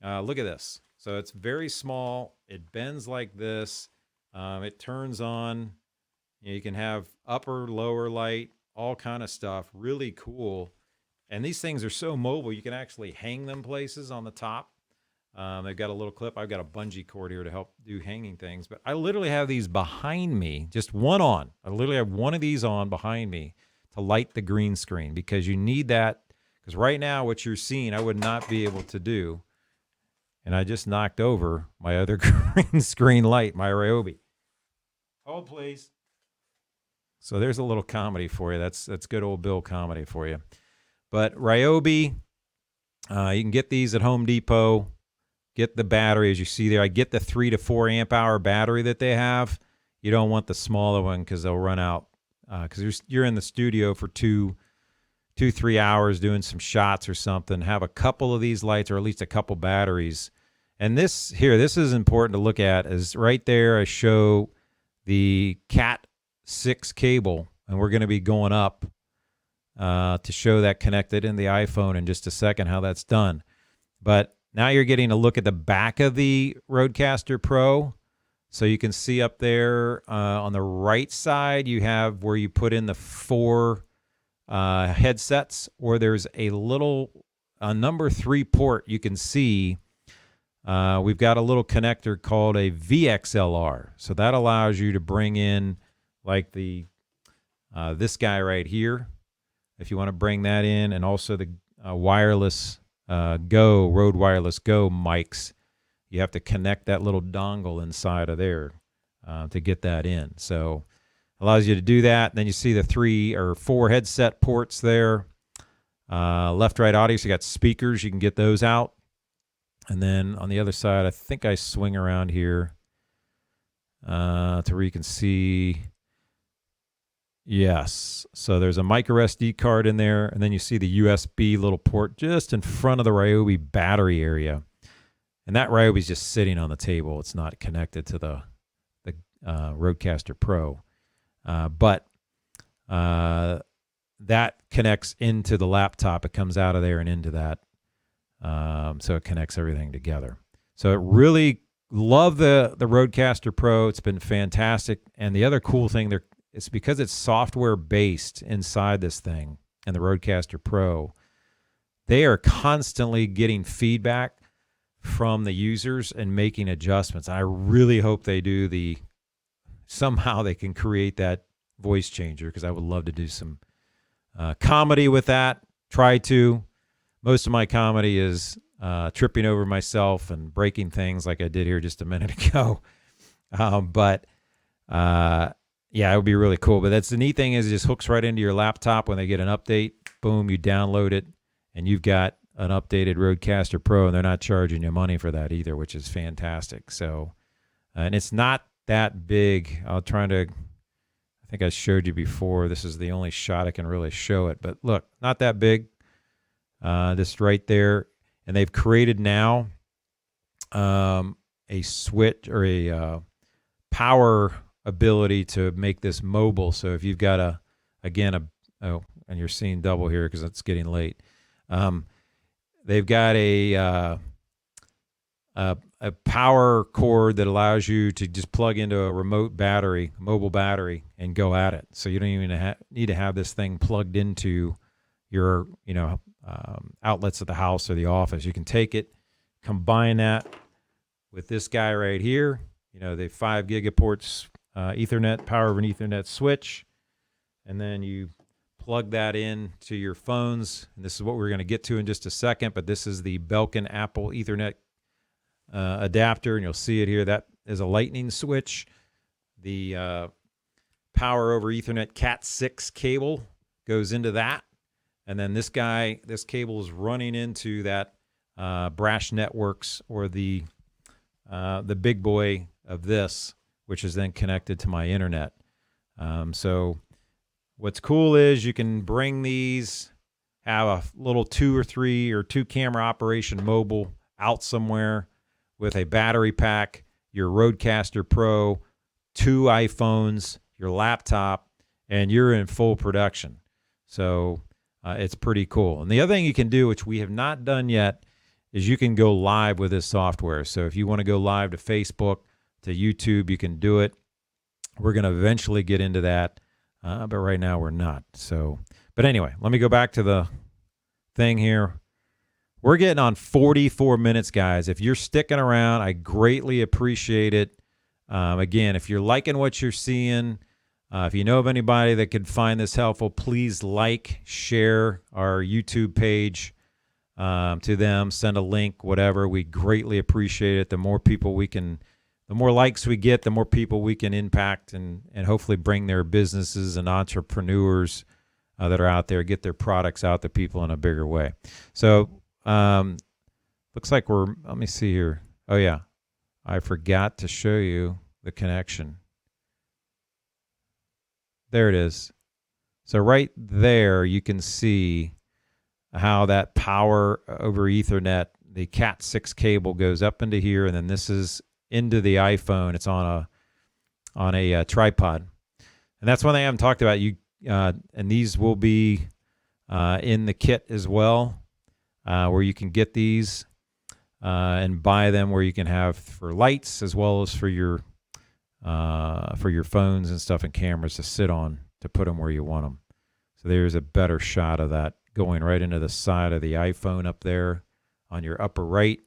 Look at this. So it's very small. It bends like this. It turns on. You can have upper, lower light, all kind of stuff. Really cool. And these things are so mobile, you can actually hang them places on the top. They've got a little clip. I've got a bungee cord here to help do hanging things. But I literally have these behind me, just one on. I literally have one of these on behind me to light the green screen, because you need that. Because right now what you're seeing, I would not be able to do. And I just knocked over my other green screen light, my Ryobi. Hold, please. So there's a little comedy for you. That's good old Bill comedy for you. But Ryobi, you can get these at Home Depot. Get the battery, as you see there. I get the 3 to 4 amp hour battery that they have. You don't want the smaller one because they'll run out. Because you're in the studio for 2-3 hours doing some shots or something. Have a couple of these lights, or at least a couple batteries. And this is important to look at. Is right there I show the Cat 6 cable, and we're going to be going up to show that connected in the iPhone in just a second, how that's done. But now you're getting a look at the back of the Rodecaster Pro. So you can see up there on the right side, you have where you put in the 4 headsets, or there's a little number 3 port you can see. We've got a little connector called a VXLR. So that allows you to bring in like the this guy right here, if you want to bring that in, and also the wireless Rode Wireless Go mics. You have to connect that little dongle inside of there to get that in. So allows you to do that. Then you see the 3 or 4 headset ports there. Left, right audio. So you got speakers. You can get those out. And then on the other side, I think I swing around here to where you can see. Yes. So there's a micro SD card in there. And then you see the USB little port just in front of the Ryobi battery area. And that Ryobi is just sitting on the table. It's not connected to the Rodecaster Pro. But that connects into the laptop. It comes out of there and into that. So it connects everything together. So it really love the Rodecaster Pro. It's been fantastic. And the other cool thing, it's because it's software based inside this thing and the Rodecaster Pro. They are constantly getting feedback from the users and making adjustments. I really hope they do somehow they can create that voice changer, because I would love to do some comedy with that. Try to. Most of my comedy is tripping over myself and breaking things like I did here just a minute ago. But yeah, it would be really cool. But that's the neat thing is it just hooks right into your laptop when they get an update. Boom, you download it, and you've got an updated Rodecaster Pro, and they're not charging you money for that either, which is fantastic. So, and it's not that big. I think I showed you before. This is the only shot I can really show it. But look, not that big. Just right there. And they've created now a switch or a power ability to make this mobile. So if you've got and you're seeing double here because it's getting late. They've got a power cord that allows you to just plug into a remote battery, mobile battery, and go at it. So you don't even need to have this thing plugged into your, outlets of the house or the office. You can take it, combine that with this guy right here. The 5 gigaports Ethernet, power of an Ethernet switch, and then you plug that in to your phones. And this is what we're going to get to in just a second, but this is the Belkin Apple Ethernet adapter, and you'll see it here. That is a lightning switch. The power over Ethernet Cat 6 cable goes into that. And then this cable is running into that Brash Networks, or the big boy of this, which is then connected to my internet. So what's cool is you can bring these, have a little 2 or 3 or 2 camera operation mobile out somewhere with a battery pack, your Rodecaster Pro, 2 iPhones, your laptop, and you're in full production. So it's pretty cool. And the other thing you can do, which we have not done yet, is you can go live with this software. So if you want to go live to Facebook, to YouTube, you can do it. We're going to eventually get into that, but right now we're not. So, but anyway, let me go back to the thing here. We're getting on 44 minutes, guys. If you're sticking around, I greatly appreciate it. Again, if you're liking what you're seeing, if you know of anybody that could find this helpful, please share our YouTube page to them, send a link, whatever. We greatly appreciate it. The more likes we get, the more people we can impact and hopefully bring their businesses and entrepreneurs that are out there, get their products out to people in a bigger way. So looks like let me see here. Oh yeah, I forgot to show you the connection. There it is. So right there, you can see how that power over Ethernet, the Cat 6 cable goes up into here, and then this is into the iPhone. It's on on a tripod. And that's one thing I haven't talked about. And these will be in the kit as well, where you can get these and buy them, where you can have for lights as well as for your phones and stuff and cameras to sit on, to put them where you want them. So there's a better shot of that going right into the side of the iPhone up there on your upper right,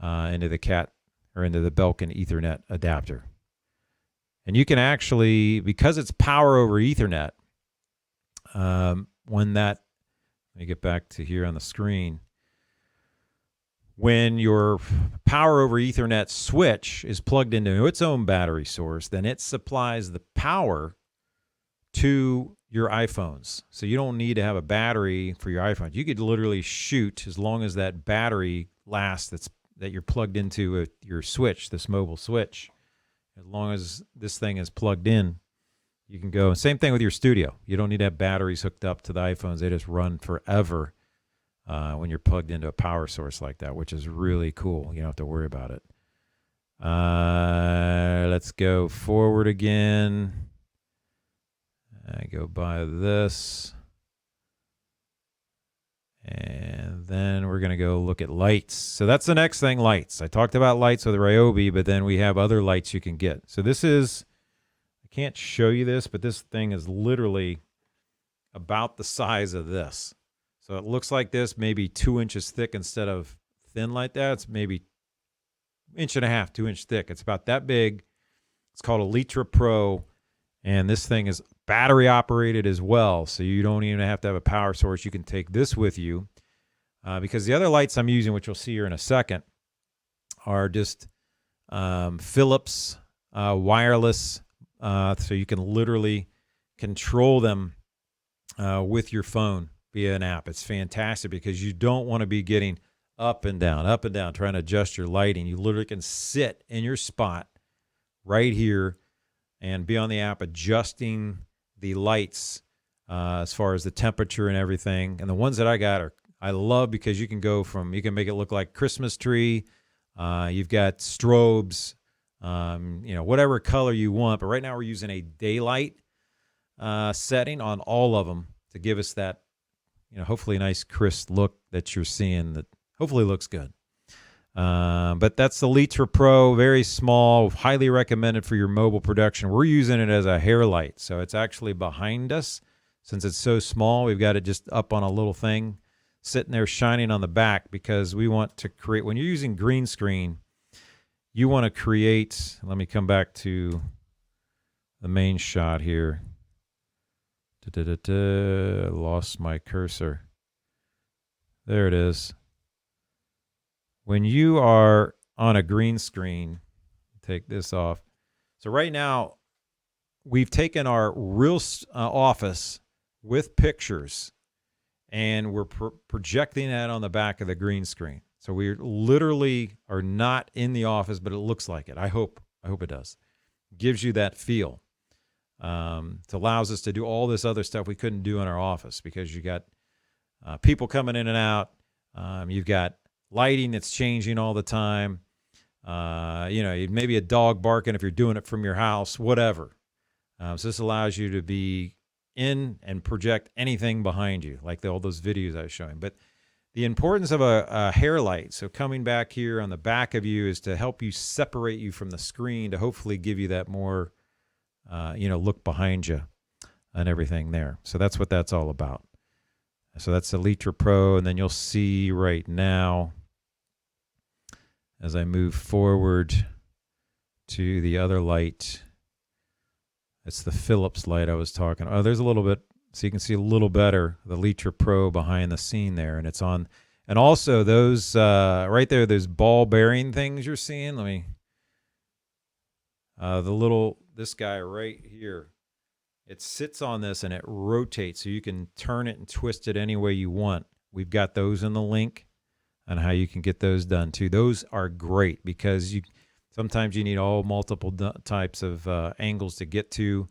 into the into the Belkin Ethernet adapter. And you can actually, because it's power over Ethernet, let me get back to here on the screen. When your power over Ethernet switch is plugged into its own battery source, then it supplies the power to your iPhones. So you don't need to have a battery for your iPhone. You could literally shoot as long as that battery lasts that you're plugged into your switch, this mobile switch. As long as this thing is plugged in, you can go. Same thing with your studio. You don't need to have batteries hooked up to the iPhones. They just run forever when you're plugged into a power source like that, which is really cool. You don't have to worry about it. Let's go forward again. I go by this. And then we're going to go look at lights. So that's the next thing, lights. I talked about lights with Ryobi, but then we have other lights you can get. So this is, I can't show you this, but this thing is literally about the size of this. So it looks like this, maybe 2 inches thick instead of thin like that. It's maybe 1.5 inches, 2 inch thick. It's about that big. It's called a Litra Pro, and this thing is battery operated as well. So you don't even have to have a power source. You can take this with you because the other lights I'm using, which you'll see here in a second, are just Philips wireless. So you can literally control them with your phone via an app. It's fantastic because you don't want to be getting up and down, trying to adjust your lighting. You literally can sit in your spot right here and be on the app adjusting the lights as far as the temperature and everything. And the ones that I love because you can make it look like Christmas tree. You've got strobes, whatever color you want. But right now we're using a daylight setting on all of them to give us that, hopefully a nice crisp look that you're seeing that hopefully looks good. But that's the Litra Pro, very small, highly recommended for your mobile production. We're using it as a hair light, so it's actually behind us. Since it's so small, we've got it just up on a little thing, sitting there shining on the back because we want to create, when you're using green screen, you want to create, let me come back to the main shot here. Lost my cursor. There it is. When you are on a green screen, take this off. So right now, we've taken our real office with pictures, and we're projecting that on the back of the green screen. So we literally are not in the office, but it looks like it. I hope it does. Gives you that feel. It allows us to do all this other stuff we couldn't do in our office because you got people coming in and out. You've got lighting that's changing all the time. Maybe a dog barking if you're doing it from your house, whatever. So this allows you to be in and project anything behind you, like all those videos I was showing. But the importance of a hair light, so coming back here on the back of you, is to help you separate you from the screen to hopefully give you that more, look behind you and everything there. So that's what that's all about. So that's the Litra Pro, and then you'll see right now, as I move forward to the other light, it's the Philips light I was talking. Oh, there's a little bit, so you can see a little better, the Litra Pro behind the scene there, and it's on. And also those, right there, those ball bearing things you're seeing. This guy right here, it sits on this and it rotates, so you can turn it and twist it any way you want. We've got those in the link on how you can get those done too. Those are great because sometimes you need all multiple types of angles to get to.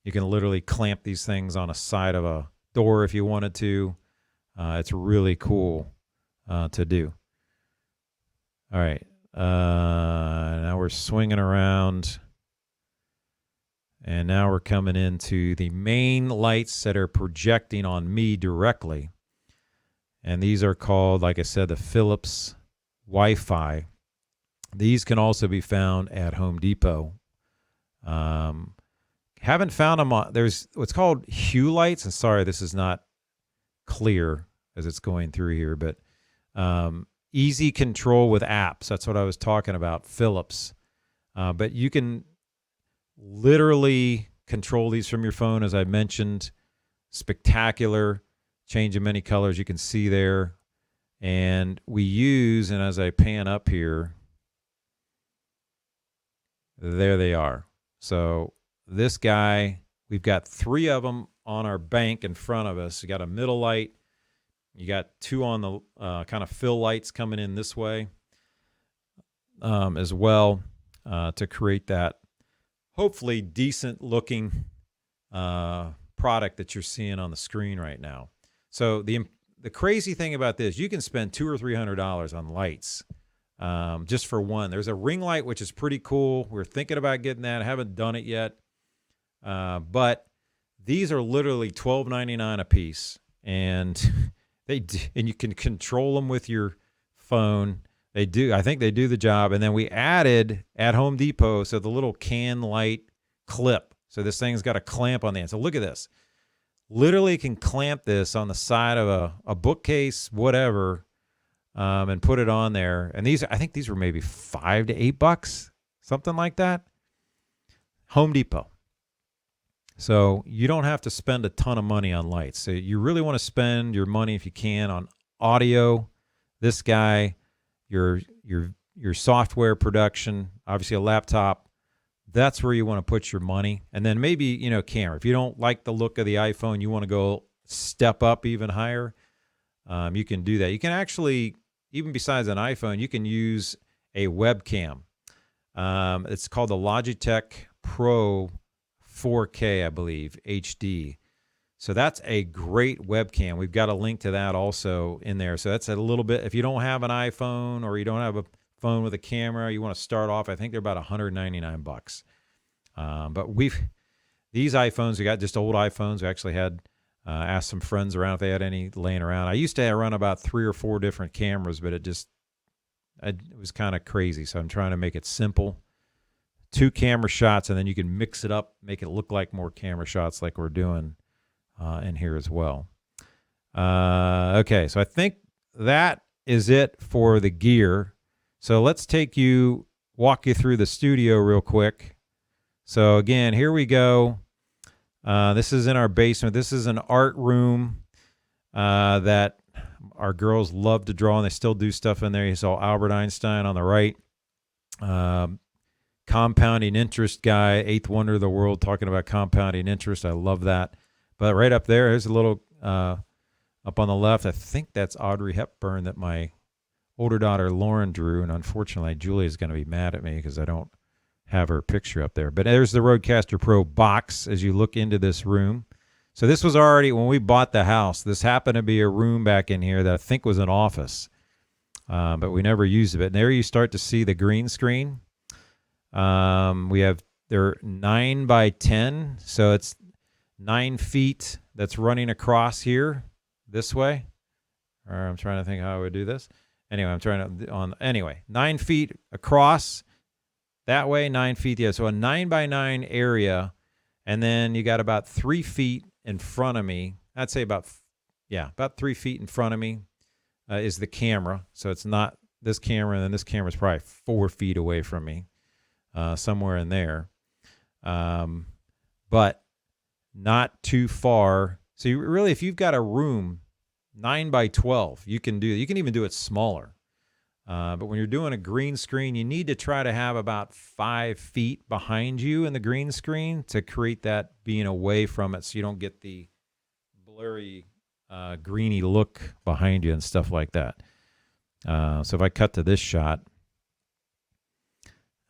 You can literally clamp these things on a side of a door if you wanted to. It's really cool to do. All right. Now we're swinging around And now we're coming into the main lights that are projecting on me directly. And these are called, like I said, the Philips Wi-Fi. These can also be found at Home Depot. Haven't found them on, there's what's called hue lights. And sorry, this is not clear as it's going through here, but easy control with apps. That's what I was talking about, Philips. But you can literally control these from your phone, as I mentioned. Spectacular, change of many colors you can see there. And we use, and as I pan up here, there they are. So this guy, we've got 3 of them on our bank in front of us. You got a middle light. You got 2 on the kind of fill lights coming in this way as well to create that hopefully decent looking product that you're seeing on the screen right now. So the crazy thing about this, you can spend $200 or $300 on lights just for one. There's a ring light, which is pretty cool. We're thinking about getting that. I haven't done it yet. But these are literally $12.99 a piece. And and you can control them with your phone. I think they do the job. And then we added at Home Depot, so the little can light clip. So this thing's got a clamp on the end. So look at this. Literally can clamp this on the side of a bookcase, whatever, and put it on there. And I think these were maybe $5 to $8, something like that. Home Depot. So you don't have to spend a ton of money on lights. So you really want to spend your money, if you can, on audio. This guy, your software production, obviously a laptop. That's where you want to put your money. And then maybe, camera. If you don't like the look of the iPhone, you want to go step up even higher, you can do that. You can actually, even besides an iPhone, you can use a webcam. It's called the Logitech Pro 4K, I believe, HD. So that's a great webcam. We've got a link to that also in there. So that's a little bit, if you don't have an iPhone or you don't have a phone with a camera, you want to start off, I think they're about $199. But these iPhones, we got just old iPhones. We actually had asked some friends around if they had any laying around. I used to run about 3 or 4 different cameras, but it was kind of crazy. So I'm trying to make it simple. 2 camera shots, and then you can mix it up, make it look like more camera shots like we're doing in here as well. Okay, so I think that is it for the gear. So let's walk you through the studio real quick. So again, here we go. This is in our basement. This is an art room that our girls love to draw, and they still do stuff in there. You saw Albert Einstein on the right. Compounding interest guy, 8th wonder of the world, talking about compounding interest. I love that. But right up there's a little up on the left. I think that's Audrey Hepburn that my older daughter Lauren drew, and unfortunately Julia's going to be mad at me because I don't have her picture up there. But there's the Rodecaster Pro box as you look into this room. So this was already, when we bought the house, this happened to be a room back in here that I think was an office, but we never used it. And there you start to see the green screen. They're 9 by 10, so it's 9 feet that's running across here this way. Or I'm trying to think how I would do this. Anyway, 9 feet across that way, 9 feet. Yeah, so a 9 by 9 area, and then you got about 3 feet in front of me. I'd say about 3 feet in front of me is the camera. So it's not this camera, and then this camera is probably 4 feet away from me, somewhere in there. But not too far. So if you've got a room 9 by 12, you can even do it smaller. But when you're doing a green screen, you need to try to have about 5 feet behind you in the green screen to create that being away from it, so you don't get the blurry, greeny look behind you and stuff like that. So if I cut to this shot,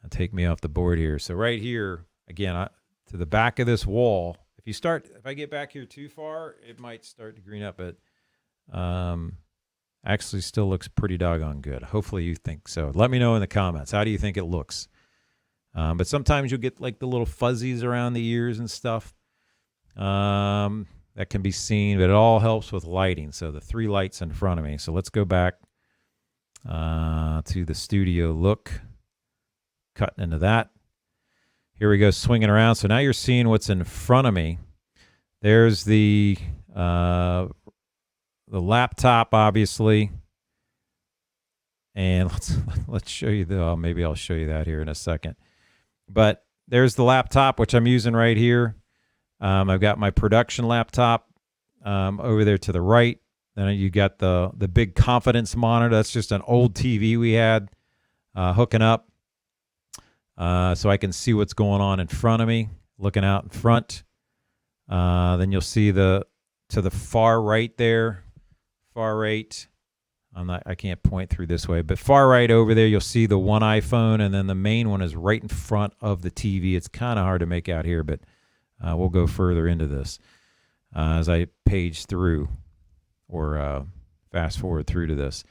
it'll take me off the board here. So right here, again, to the back of this wall, if I get back here too far, it might start to green up, but actually still looks pretty doggone good. Hopefully you think so. Let me know in the comments. How do you think it looks? But sometimes you'll get like the little fuzzies around the ears and stuff. That can be seen, but it all helps with lighting. So the 3 lights in front of me. So let's go back to the studio look, cutting into that. Here we go, swinging around. So now you're seeing what's in front of me. There's the laptop, obviously, and let's show you maybe I'll show you that here in a second. But there's the laptop, which I'm using right here. I've got my production laptop over there to the right. Then you got the big confidence monitor. That's just an old TV we had hooking up, so I can see what's going on in front of me, looking out in front. Then you'll see to the far right there, far right. I can't point through this way, but far right over there, you'll see the one iPhone, and then the main one is right in front of the TV. It's kind of hard to make out here, but we'll go further into this as I page through or fast forward through to this.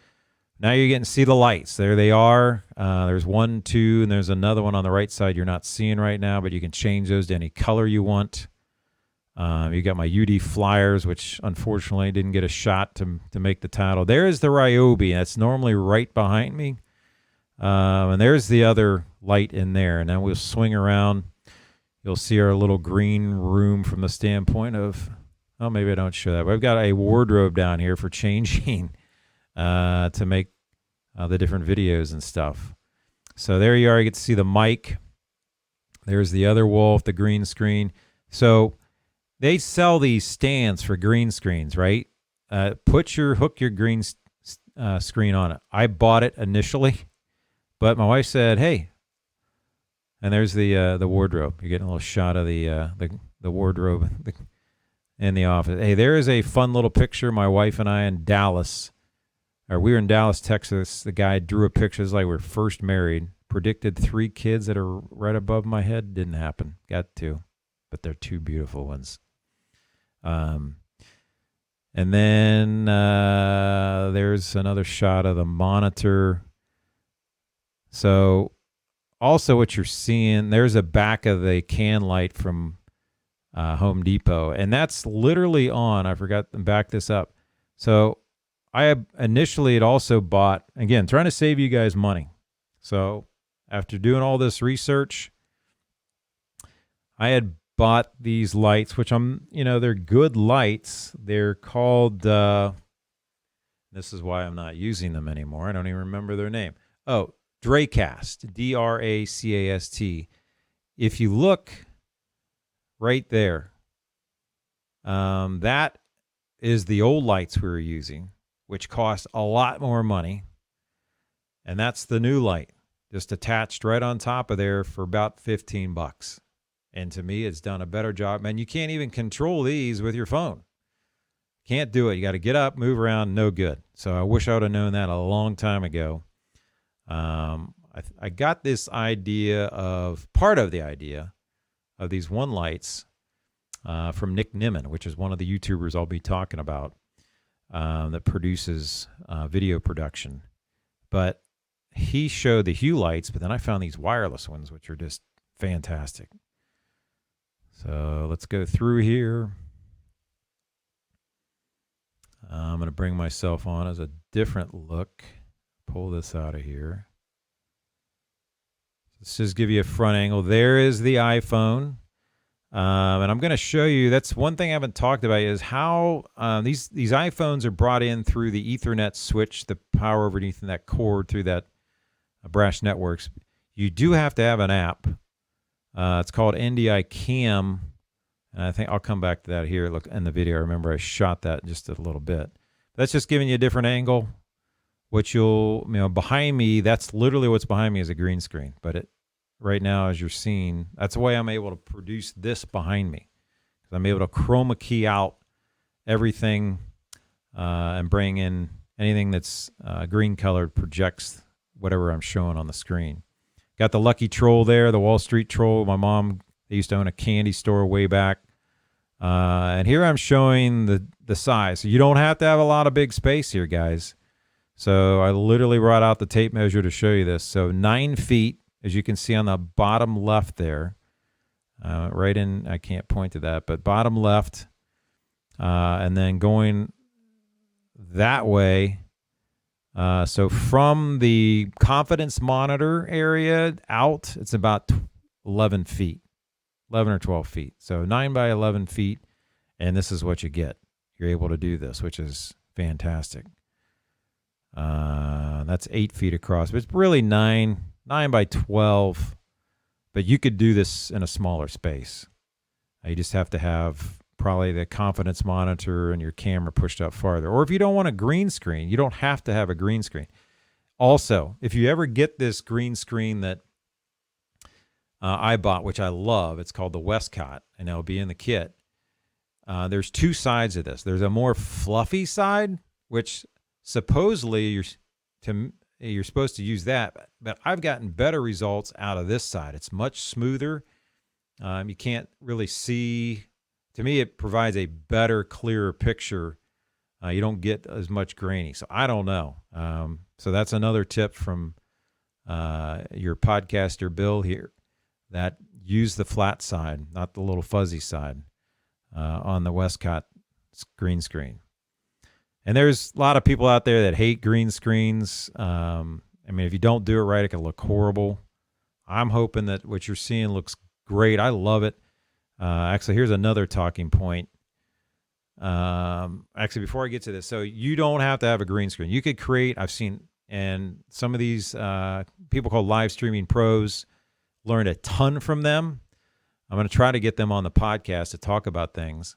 Now you're getting to see the lights. There they are. There's 1, 2, and there's another one on the right side you're not seeing right now, but you can change those to any color you want. You got my UD flyers, which unfortunately didn't get a shot to make the title. There is the Ryobi. That's normally right behind me. And there's the other light in there. And then we'll swing around. You'll see our little green room from the standpoint of, maybe I don't show that. But I've got a wardrobe down here for changing to make the different videos and stuff. So there you are. You get to see the mic. There's the other wall with the green screen. So they sell these stands for green screens, right? Hook your green screen on it. I bought it initially, but my wife said, "Hey," and there's the wardrobe. You're getting a little shot of the wardrobe in the office. Hey, there is a fun little picture. My wife and I in Dallas, or we were in Dallas, Texas. The guy drew a picture. It's like we're first married. Predicted 3 kids that are right above my head. Didn't happen. Got 2, but they're 2 beautiful ones. And then there's another shot of the monitor. So also what you're seeing, there's a back of the can light from Home Depot, and that's literally on. I forgot to back this up. So I initially had also bought, again, trying to save you guys money. So after doing all this research, I had bought these lights, which they're good lights. They're called, this is why I'm not using them anymore. I don't even remember their name. Oh, Dracast, Dracast. If you look right there, that is the old lights we were using, which cost a lot more money. And that's the new light, just attached right on top of there for about $15. And to me, it's done a better job. Man, you can't even control these with your phone. Can't do it. You got to get up, move around, no good. So I wish I would have known that a long time ago. I got this idea part of the idea of these one lights from Nick Nimmin, which is one of the YouTubers I'll be talking about that produces video production. But he showed the Hue lights, but then I found these wireless ones, which are just fantastic. So let's go through here. I'm going to bring myself on as a different look. Pull this out of here. Let's just give you a front angle. There is the iPhone. And I'm going to show you, that's one thing I haven't talked about is how these iPhones are brought in through the Ethernet switch, the power over Ethernet cord through that Brash Networks. You do have to have an app. It's called NDI Cam, and I think I'll come back to that here. Look in the video. I remember I shot that just a little bit. That's just giving you a different angle. What behind me, that's literally what's behind me is a green screen. But right now, as you're seeing, that's the way I'm able to produce this behind me. I'm able to chroma key out everything and bring in anything that's green colored projects whatever I'm showing on the screen. Got the Lucky Troll there, the Wall Street Troll. My mom, they used to own a candy store way back. And here I'm showing the size. So you don't have to have a lot of big space here, guys. So I literally brought out the tape measure to show you this. So 9 feet as you can see on the bottom left there, right in, I can't point to that, but bottom left, and then going that way. So from the confidence monitor area out, it's about 11 feet, 11 or 12 feet. So 9 by 11 feet, and this is what you get. You're able to do this, which is fantastic. That's 8 feet across, but it's really 9 by 12, but you could do this in a smaller space. You just have to have probably the confidence monitor and your camera pushed up farther. Or if you don't want a green screen, you don't have to have a green screen. Also, if you ever get this green screen that I bought, which I love, it's called the Westcott, and it'll be in the kit. There's two sides of this. There's a more fluffy side, which supposedly you're supposed to use that, but I've gotten better results out of this side. It's much smoother. You can't really see. To me, it provides a better, clearer picture. You don't get as much grainy. So I don't know. So that's another tip from your podcaster, Bill, here, that use the flat side, not the little fuzzy side, on the Westcott green screen. And there's a lot of people out there that hate green screens. I mean, if you don't do it right, it can look horrible. I'm hoping that what you're seeing looks great. I love it. Actually, here's another talking point. Actually, before I get to this, so you don't have to have a green screen. You could create, I've seen, and some of these people called live streaming pros, learned a ton from them. I'm going to try to get them on the podcast to talk about things,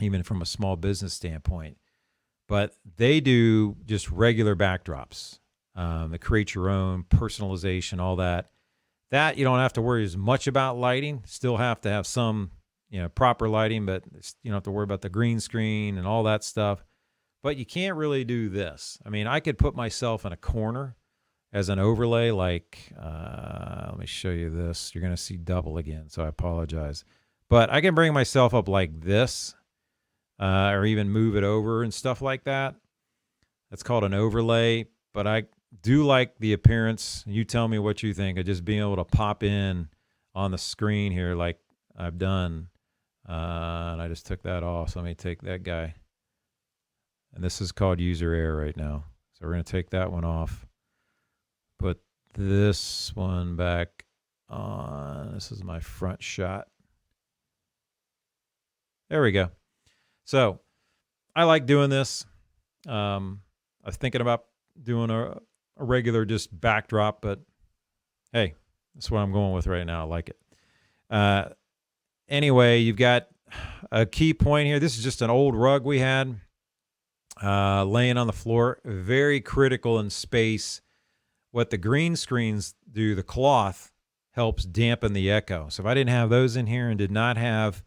even from a small business standpoint. But they do just regular backdrops. They create your own personalization, all that. That you don't have to worry as much about lighting. Still have to have some, proper lighting, but you don't have to worry about the green screen and all that stuff. But you can't really do this. I mean, I could put myself in a corner as an overlay, like, let me show you this. You're going to see double again, so I apologize. But I can bring myself up like this, or even move it over and stuff like that. That's called an overlay, but I do like the appearance. You tell me what you think of just being able to pop in on the screen here like I've done. And I just took that off, so let me take that guy. And this is called user error right now. So we're going to take that one off. Put this one back on. This is my front shot. There we go. So I like doing this. I was thinking about doing a regular just backdrop, but hey, that's what I'm going with right now. I like it. Anyway, you've got a key point here. This is just an old rug we had laying on the floor. Very critical in space. What the green screens do, the cloth helps dampen the echo. So if I didn't have those in here and did not have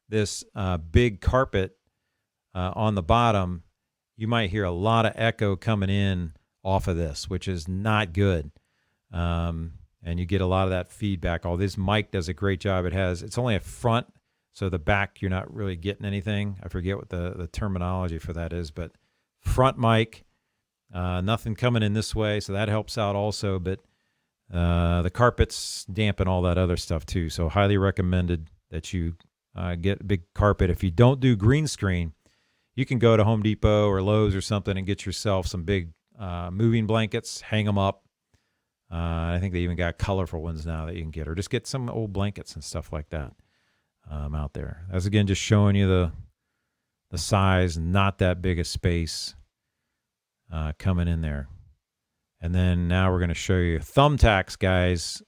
this big carpet on the bottom, you might hear a lot of echo coming in off of this, which is not good. And you get a lot of that feedback. This mic does a great job. It's only a front, so the back, you're not really getting anything. I forget what the terminology for that is, but front mic, nothing coming in this way, so that helps out also. But the carpets dampen all that other stuff too, so highly recommended that you get a big carpet. If you don't do green screen, you can go to Home Depot or Lowe's or something and get yourself some big moving blankets, hang them up. I think they even got colorful ones now that you can get, or just get some old blankets and stuff like that out there. That's, again, just showing you the size, not that big a space coming in there. And then now we're going to show you thumbtacks, guys.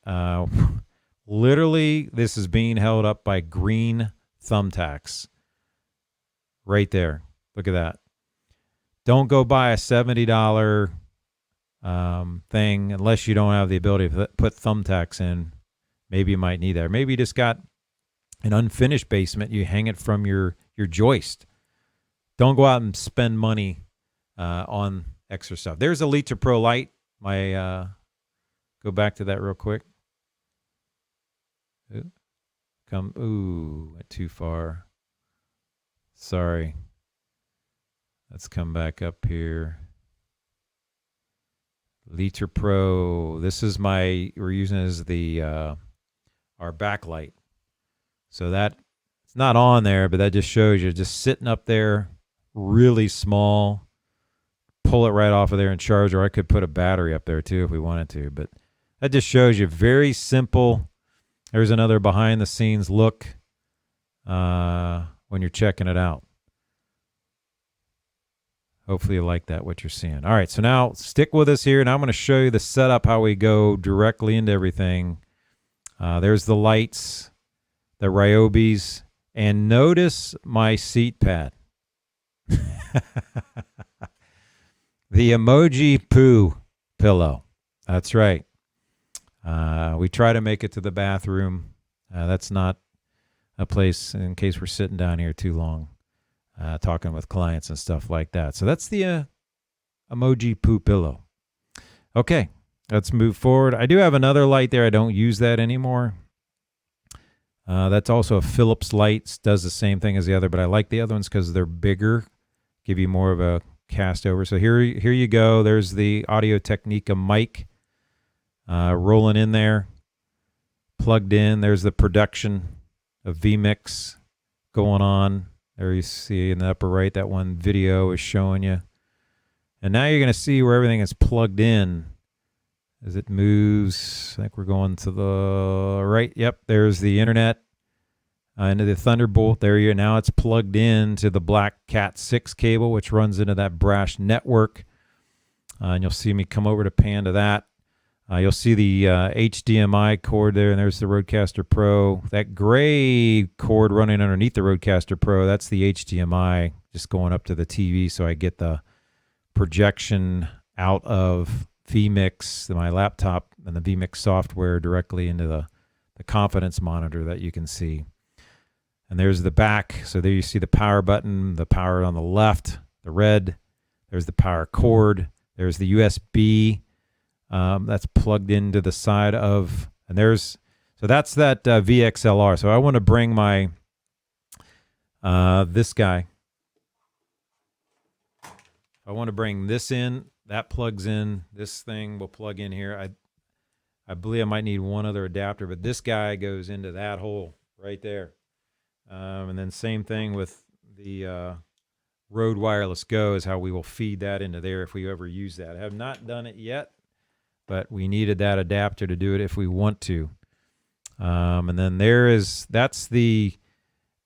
Literally, this is being held up by green thumbtacks right there. Look at that. Don't go buy a $70 thing unless you don't have the ability to put thumbtacks in. Maybe you might need that. Or maybe you just got an unfinished basement. You hang it from your joist. Don't go out and spend money on extra stuff. There's a Litra Pro Light. Go back to that real quick. Went too far. Sorry. Let's come back up here. Liter Pro. This is we're using it as our backlight. So that it's not on there, but that just shows you just sitting up there, really small. Pull it right off of there and charge, or I could put a battery up there too if we wanted to. But that just shows you very simple. There's another behind the scenes look when you're checking it out. Hopefully you like that, what you're seeing. All right, so now stick with us here. Now I'm going to show you the setup, how we go directly into everything. There's the lights, the Ryobis, and notice my seat pad. The emoji poo pillow. That's right. We try to make it to the bathroom. That's not a place in case we're sitting down here too long. Talking with clients and stuff like that. So that's the emoji poo pillow. Okay, let's move forward. I do have another light there. I don't use that anymore. That's also a Philips light. Does the same thing as the other, but I like the other ones because they're bigger, give you more of a cast over. So here you go. There's the Audio Technica mic rolling in there, plugged in. There's the production of vMix going on. There you see in the upper right, that one video is showing you. And now you're going to see where everything is plugged in as it moves. I think we're going to the right. Yep, there's the internet into the Thunderbolt. There you are. Now it's plugged in to the black Cat 6 cable, which runs into that brash network. And you'll see me come over to pan to that. You'll see the HDMI cord there, and there's the Rodecaster Pro. That gray cord running underneath the Rodecaster Pro, that's the HDMI just going up to the TV, so I get the projection out of vMix, my laptop, and the vMix software directly into the Confidence monitor that you can see. And there's the back. So there you see the power button, the power on the left, the red. There's the power cord. There's the USB. That's plugged into the side of, and so that's that VXLR. So I want to bring my, this guy. I want to bring this in. That plugs in. This thing will plug in here. I believe I might need one other adapter, but this guy goes into that hole right there. And then same thing with the Rode Wireless Go is how we will feed that into there if we ever use that. I have not done it yet, but we needed that adapter to do it if we want to. And then that's the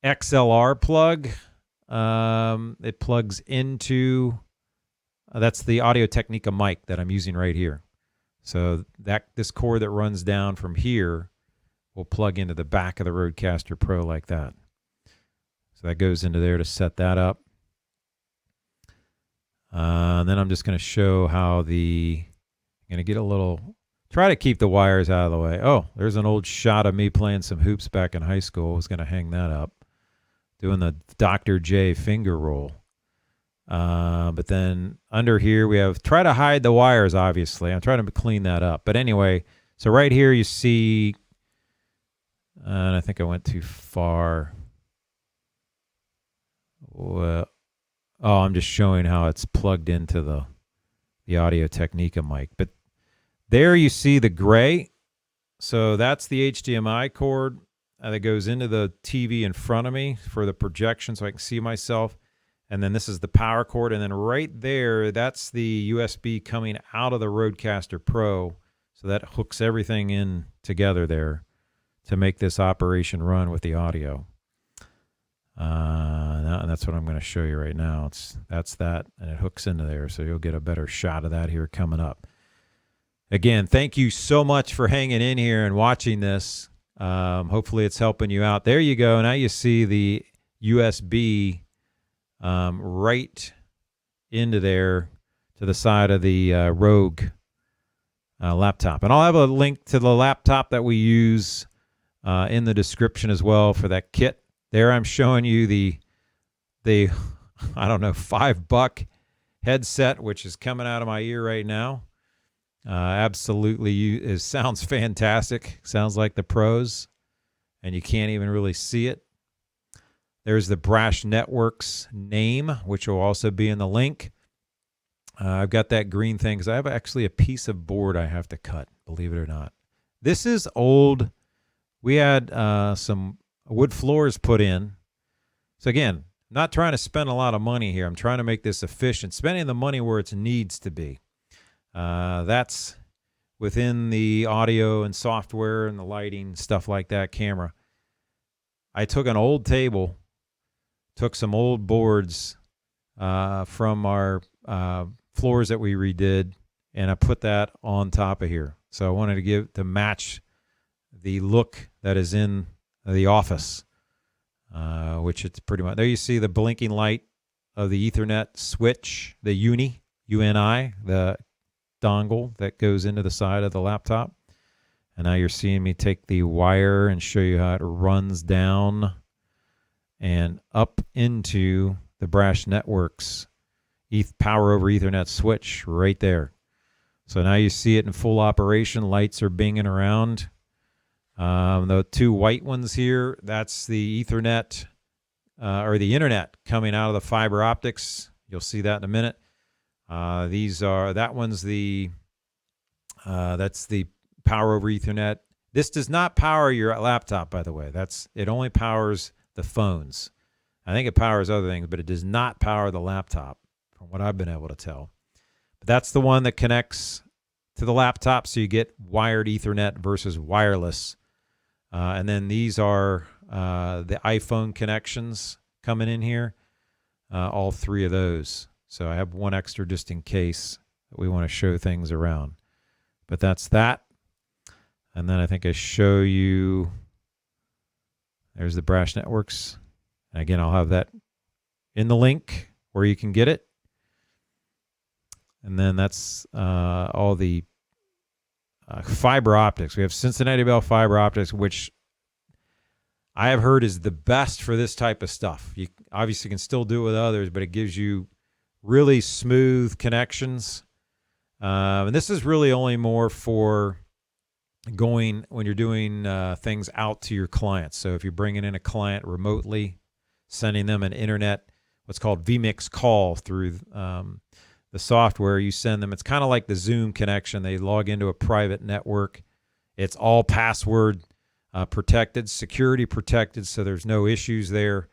XLR plug. It plugs into, that's the Audio Technica mic that I'm using right here. So this cord that runs down from here will plug into the back of the Rodecaster Pro like that. So that goes into there to set that up. And then I'm just going to show how I'm going to get try to keep the wires out of the way. Oh, there's an old shot of me playing some hoops back in high school. I was going to hang that up, doing the Dr. J finger roll. But then under here we have, try to hide the wires, obviously. I'm trying to clean that up. But anyway, so right here you see, and I think I went too far. Well, I'm just showing how it's plugged into the Audio Technica mic. But there you see the gray. So that's the HDMI cord that goes into the TV in front of me for the projection so I can see myself. And then this is the power cord. And then right there, that's the USB coming out of the Rodecaster Pro. So that hooks everything in together there to make this operation run with the audio. And that's what I'm going to show you right now. That's that, and it hooks into there, so you'll get a better shot of that here coming up. Again, thank you so much for hanging in here and watching this. Hopefully it's helping you out. There you go. Now you see the USB right into there to the side of the Rogue laptop. And I'll have a link to the laptop that we use in the description as well for that kit. There I'm showing you the I don't know, $5 headset, which is coming out of my ear right now. Absolutely, it sounds fantastic. Sounds like the pros, and you can't even really see it. There's the Brash Networks name, which will also be in the link. I've got that green thing because I have actually a piece of board I have to cut, believe it or not. This is old. We had some wood floors put in. So again, I'm not trying to spend a lot of money here. I'm trying to make this efficient, spending the money where it needs to be. That's within the audio and software and the lighting, stuff like that, camera. I took an old table, took some old boards from our floors that we redid, and I put that on top of here. So I wanted to match the look that is in the office, which it's pretty much. There you see the blinking light of the Ethernet switch, the UNI, the dongle that goes into the side of the laptop. And now you're seeing me take the wire and show you how it runs down and up into the Brash Networks power over Ethernet switch right there. So now you see it in full operation. Lights are binging around. The two white ones here, that's the Ethernet or the internet coming out of the fiber optics. You'll see that in a minute. That's the power over Ethernet. This does not power your laptop, by the way. It only powers the phones. I think it powers other things, but it does not power the laptop, from what I've been able to tell. But that's the one that connects to the laptop, so you get wired Ethernet versus wireless. And then these are the iPhone connections coming in here, all three of those. So I have one extra just in case that we want to show things around. But that's that. And then I think I show you, there's the Brash Networks. And again, I'll have that in the link where you can get it. And then that's all the fiber optics. We have Cincinnati Bell fiber optics, which I have heard is the best for this type of stuff. You obviously can still do it with others, but it gives you really smooth connections. And this is really only more for going when you're doing things out to your clients. So if you're bringing in a client remotely, sending them an internet, what's called vMix call through the software, you send them. It's kind of like the Zoom connection. They log into a private network. It's all password protected, security protected, so there's no issues there.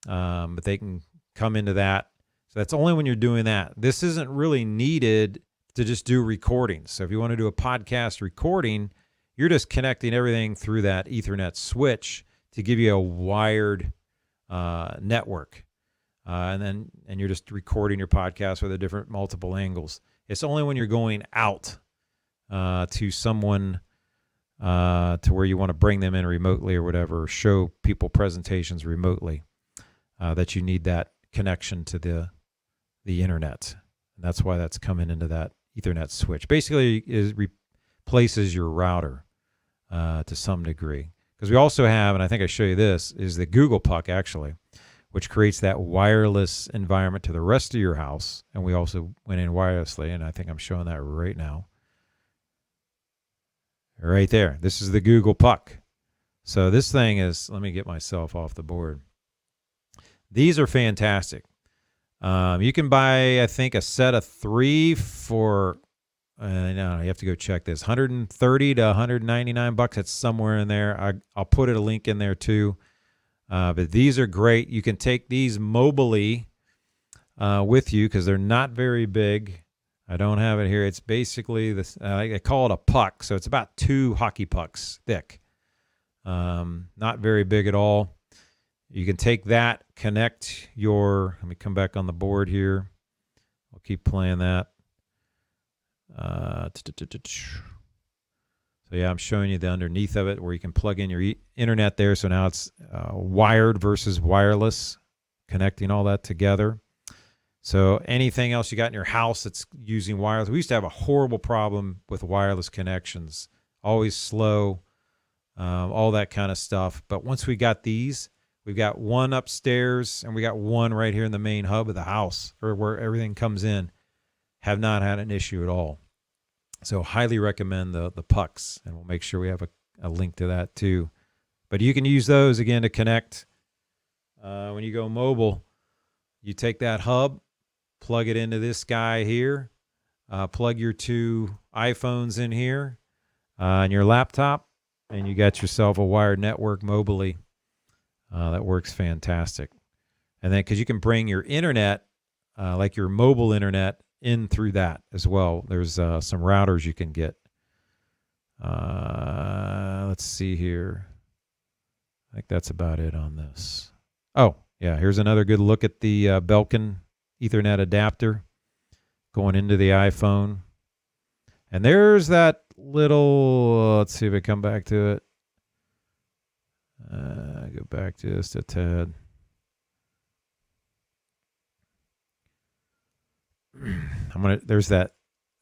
But they can come into that. So that's only when you're doing that. This isn't really needed to just do recordings. So if you want to do a podcast recording, you're just connecting everything through that Ethernet switch to give you a wired network. And you're just recording your podcast with a different multiple angles. It's only when you're going out to someone to where you want to bring them in remotely or whatever, or show people presentations remotely, that you need that connection to the internet. And that's why that's coming into that Ethernet switch. Basically, it replaces your router to some degree. Because we also have, and I think I show you this, is the Google Puck actually, which creates that wireless environment to the rest of your house. And we also went in wirelessly, and I think I'm showing that right now. Right there. This is the Google Puck. So this thing is, let me get myself off the board. These are fantastic. You can buy, I think, a set of 3 for, no, you have to go check this, $130 to $199. It's somewhere in there. I'll put a link in there too. But these are great. You can take these mobily with you because they're not very big. I don't have it here. It's basically this. I call it a puck, so it's about 2 hockey pucks thick. Not very big at all. You can take that, connect your. Let me come back on the board here. I'll keep playing that. So yeah, I'm showing you the underneath of it where you can plug in your internet there. So now it's wired versus wireless, connecting all that together. So anything else you got in your house that's using wireless, we used to have a horrible problem with wireless connections, always slow, all that kind of stuff. But once we got these, we've got one upstairs and we got one right here in the main hub of the house, or where everything comes in, have not had an issue at all. So highly recommend the pucks, and we'll make sure we have a link to that too. But you can use those again to connect. When you go mobile, you take that hub plug it into this guy here, plug your 2 iPhones in here on your laptop, and you got yourself a wired network mobily. That works fantastic. And then because you can bring your internet, like your mobile internet, in through that as well. There's some routers you can get. Let's see here. I think that's about it on this. Oh, yeah, here's another good look at the Belkin Ethernet adapter going into the iPhone. And there's that little, let's see if I come back to it. Go back just a tad.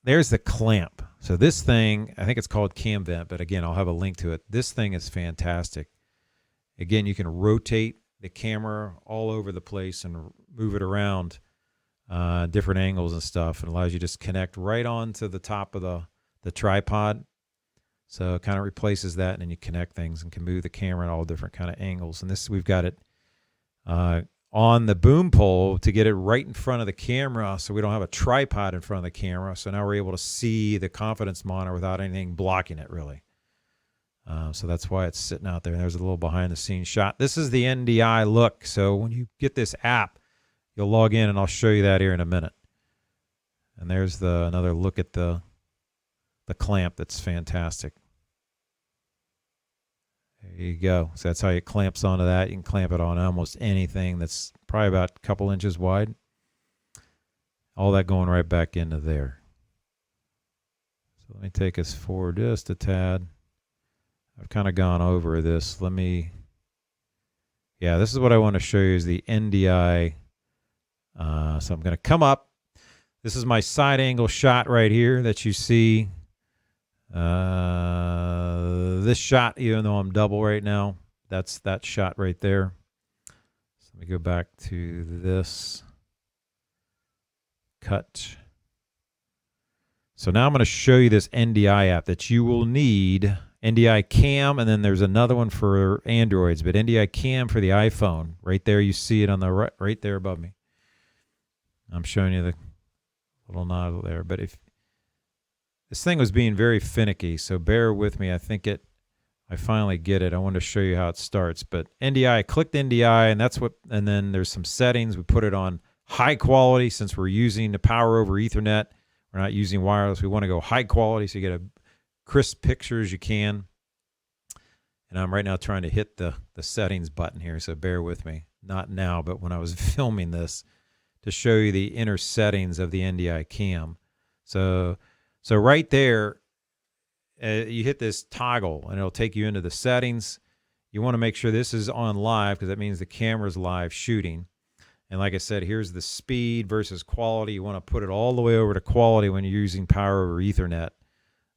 There's the clamp. So this thing, I think it's called Cam Vent, but again, I'll have a link to it. This thing is fantastic. Again, you can rotate the camera all over the place and move it around different angles and stuff. It allows you to just connect right onto the top of the tripod. So it kind of replaces that, and then you connect things and can move the camera in all different kind of angles. And this, we've got it on the boom pole to get it right in front of the camera, so we don't have a tripod in front of the camera. So now we're able to see the confidence monitor without anything blocking it, really. So that's why it's sitting out there. There's a little behind-the-scenes shot. This is the NDI look. So when you get this app, you'll log in, and I'll show you that here in a minute. And there's another look at the clamp. That's fantastic. There you go. So that's how it clamps onto that. You can clamp it on almost anything that's probably about a couple inches wide. All that going right back into there. So let me take us forward just a tad. I've kind of gone over this. Yeah, this is what I want to show you is the NDI. So I'm going to come up. This is my side angle shot right here that you see. This shot, even though I'm double right now, that's that shot right there. So let me go back to this. Cut. So now I'm going to show you this NDI app that you will need. NDI Cam, and then there's another one for Androids, but NDI Cam for the iPhone. Right there, you see it on the right there above me. I'm showing you the little nozzle there, but if this thing was being very finicky, so bear with me. I finally get it. I want to show you how it starts. But NDI, I clicked NDI, and then there's some settings. We put it on high quality since we're using the power over Ethernet. We're not using wireless. We want to go high quality so you get a crisp picture as you can. And I'm right now trying to hit the settings button here, so bear with me. Not now, but when I was filming this to show you the inner settings of the NDI Cam. So right there, you hit this toggle, and it'll take you into the settings. You want to make sure this is on live because that means the camera's live shooting. And like I said, here's the speed versus quality. You want to put it all the way over to quality when you're using power over Ethernet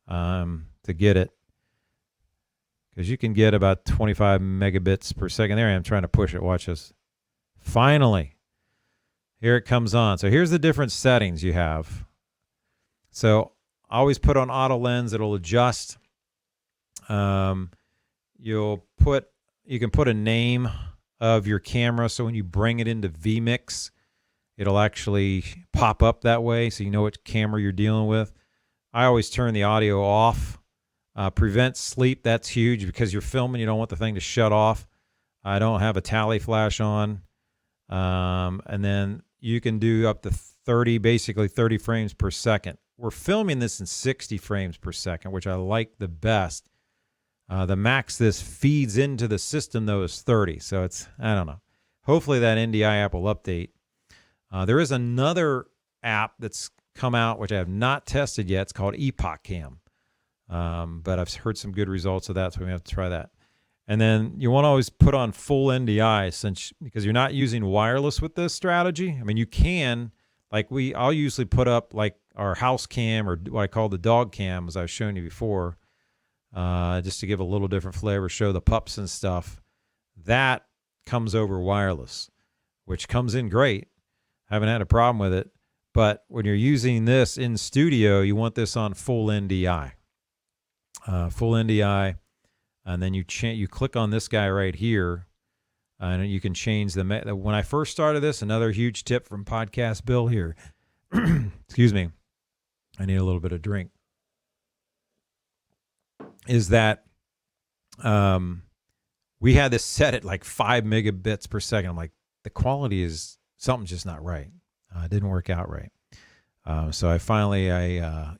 to get it. Because you can get about 25 megabits per second. There I am trying to push it. Watch this. Finally, here it comes on. So here's the different settings you have. So always put on auto lens. It'll adjust. You can put a name of your camera, so when you bring it into vMix, it'll actually pop up that way, so you know what camera you're dealing with. I always turn the audio off. Prevent sleep. That's huge because you're filming. You don't want the thing to shut off. I don't have a tally flash on, and then you can do up to 30 frames per second. We're filming this in 60 frames per second, which I like the best. The max this feeds into the system, though, is 30. So it's, I don't know. Hopefully that NDI app will update. There is another app that's come out, which I have not tested yet. It's called Epoch Cam. But I've heard some good results of that, so we have to try that. And then you want to always put on full NDI because you're not using wireless with this strategy. I mean, you can, I'll usually put up like our house cam or what I call the dog cam, as I was showing you before, just to give a little different flavor, show the pups and stuff. That comes over wireless, which comes in great. Haven't had a problem with it. But when you're using this in studio, you want this on full NDI. Full NDI. And then you click on this guy right here, And you can change when I first started this, another huge tip from Podcast Bill here. Excuse me. I need a little bit of drink. Is that we had this set at like 5 megabits per second. I'm like, the quality is something's just not right. It didn't work out right. So I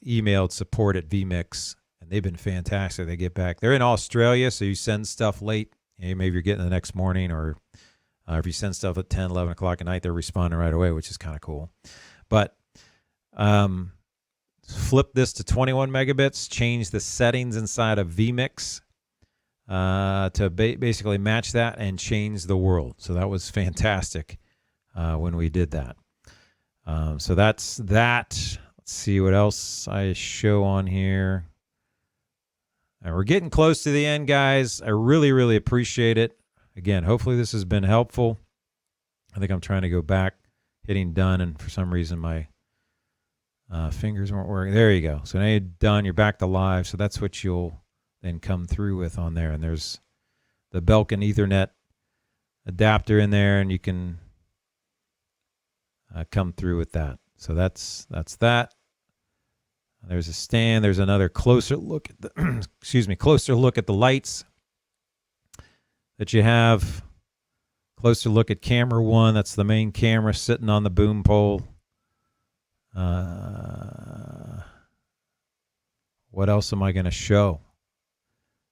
emailed support at vMix, and they've been fantastic. They get back. They're in Australia, so you send stuff late. Maybe you're getting it the next morning, or if you send stuff at 10, 11 o'clock at night, they're responding right away, which is kind of cool. But flip this to 21 megabits, change the settings inside of vMix to basically match that and change the world. So that was fantastic when we did that. So that's that. Let's see what else I show on here. And we're getting close to the end, guys. I really, really appreciate it. Again, hopefully this has been helpful. I think I'm trying to go back, hitting done, and for some reason my fingers weren't working. There you go. So now you're done. You're back to live. So that's what you'll then come through with on there. And there's the Belkin Ethernet adapter in there, and you can come through with that. So that's that. There's a stand. There's another closer look at the closer look at the lights that you have. Closer look at camera 1. That's the main camera sitting on the boom pole. What else am I going to show?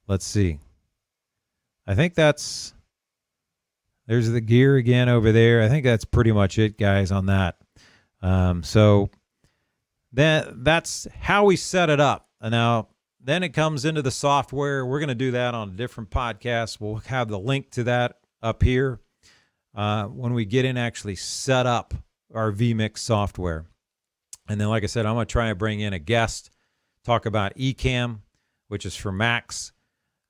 Let's see. I think there's the gear again over there. I think that's pretty much it, guys, on that. So that's how we set it up. And now, then it comes into the software. We're going to do that on a different podcast. We'll have the link to that up here when we get in actually set up our vMix software. And then, like I said, I'm going to try and bring in a guest, talk about Ecamm, which is for Macs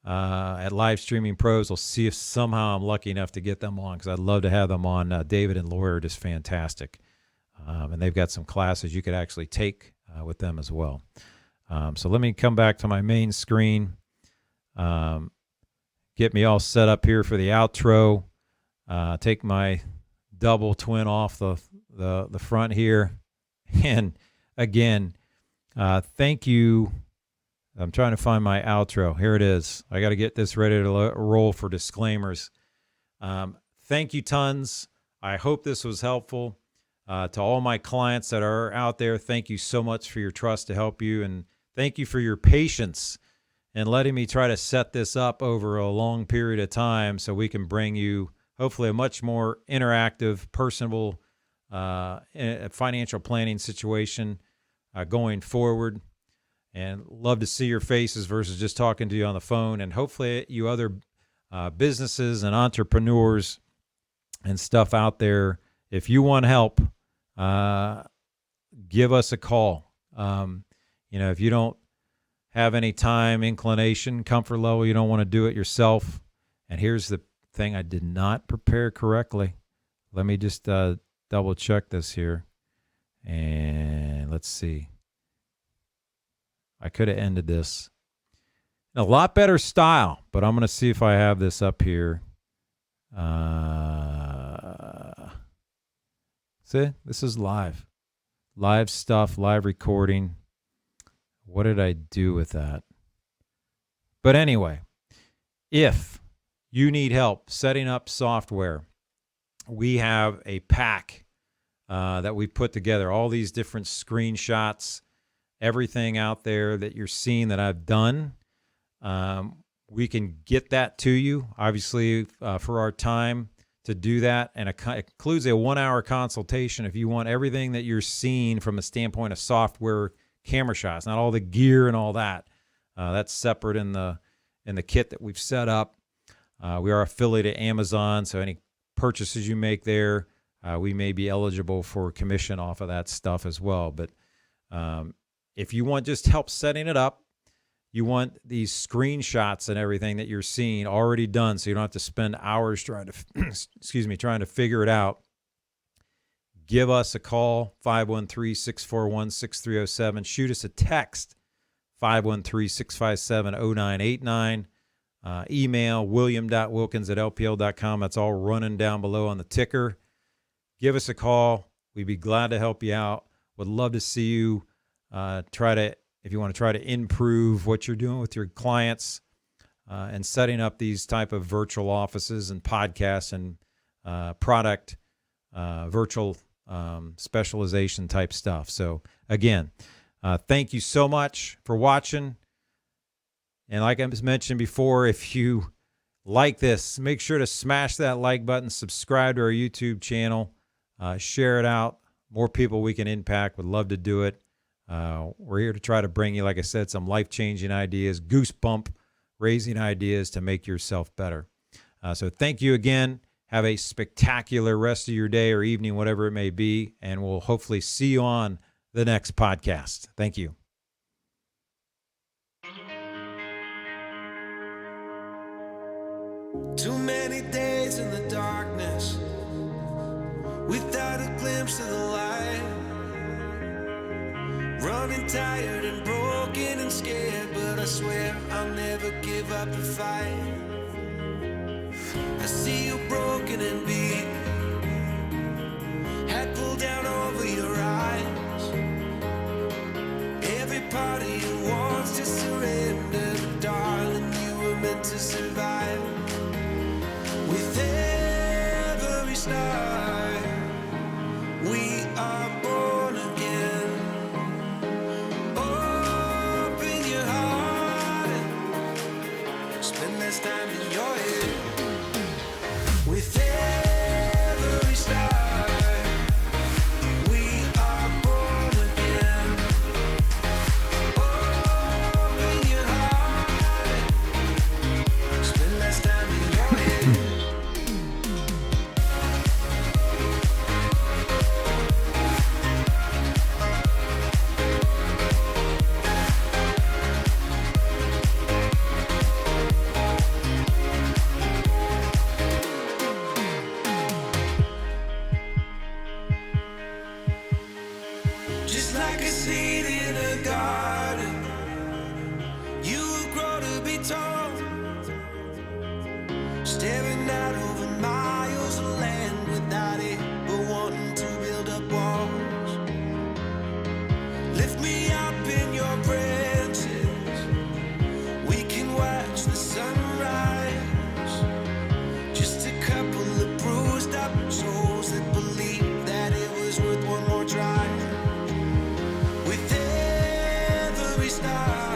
at Live Streaming Pros. We'll see if somehow I'm lucky enough to get them on, because I'd love to have them on. David and Laura are just fantastic. And they've got some classes you could actually take with them as well. So let me come back to my main screen, get me all set up here for the outro, take my double twin off the front here. And again, thank you. I'm trying to find my outro. Here it is. I got to get this ready to roll for disclaimers. Thank you tons. I hope this was helpful. To all my clients that are out there, thank you so much for your trust to help you. And thank you for your patience and letting me try to set this up over a long period of time so we can bring you hopefully a much more interactive, personable financial planning situation going forward. And love to see your faces versus just talking to you on the phone. And hopefully you other businesses and entrepreneurs and stuff out there, if you want help, give us a call. If you don't have any time, inclination, comfort level, you don't want to do it yourself. And here's the thing, I did not prepare correctly. Let me just double check this here. And let's see. I could have ended this in a lot better style, but I'm going to see if I have this up here. See, this is live stuff, live recording. What did I do with that? But anyway, if you need help setting up software, we have a pack that we put together, all these different screenshots, everything out there that you're seeing that I've done. We can get that to you, obviously, for our time to do that. And it includes a 1-hour consultation if you want everything that you're seeing from a standpoint of software camera shots, not all the gear and all that. That's separate in the kit that we've set up. We are affiliated to Amazon, so any purchases you make there, we may be eligible for commission off of that stuff as well. But if you want just help setting it up, you want these screenshots and everything that you're seeing already done, so you don't have to spend hours trying to, trying to figure it out. Give us a call, 513-641-6307. Shoot us a text, 513-657-0989. email william.wilkins@lpl.com. That's all running down below on the ticker. Give us a call. We'd be glad to help you out. Would love to see you if you want to try to improve what you're doing with your clients and setting up these type of virtual offices and podcasts and product virtual specialization type stuff. So again, thank you so much for watching. And like I mentioned before, if you like this, make sure to smash that like button, subscribe to our YouTube channel, share it out. More people we can impact. Would love to do it. We're here to try to bring you, like I said, some life-changing ideas, goosebump raising ideas to make yourself better. So thank you again. Have a spectacular rest of your day or evening, whatever it may be, and we'll hopefully see you on the next podcast. Thank you. Too many days in the darkness without a glimpse of the light. Running tired and broken and scared, but I swear I'll never give up the fight. I see you broken and beat, head pulled down over your eyes. Every part of you wants to surrender, but darling, you were meant to survive. With every star, we are born again. Open your heart and spend less time in your head. With every star, we are born again. Open your heart and spend less time in your head. Just like a seed in a garden, you will grow to be tall, staring out over miles of land without it, but wanting to build up walls. Lift me up in your branches, we can watch the sunrise. Just a couple of bruised up souls that believe that it was worth one more try. With every star,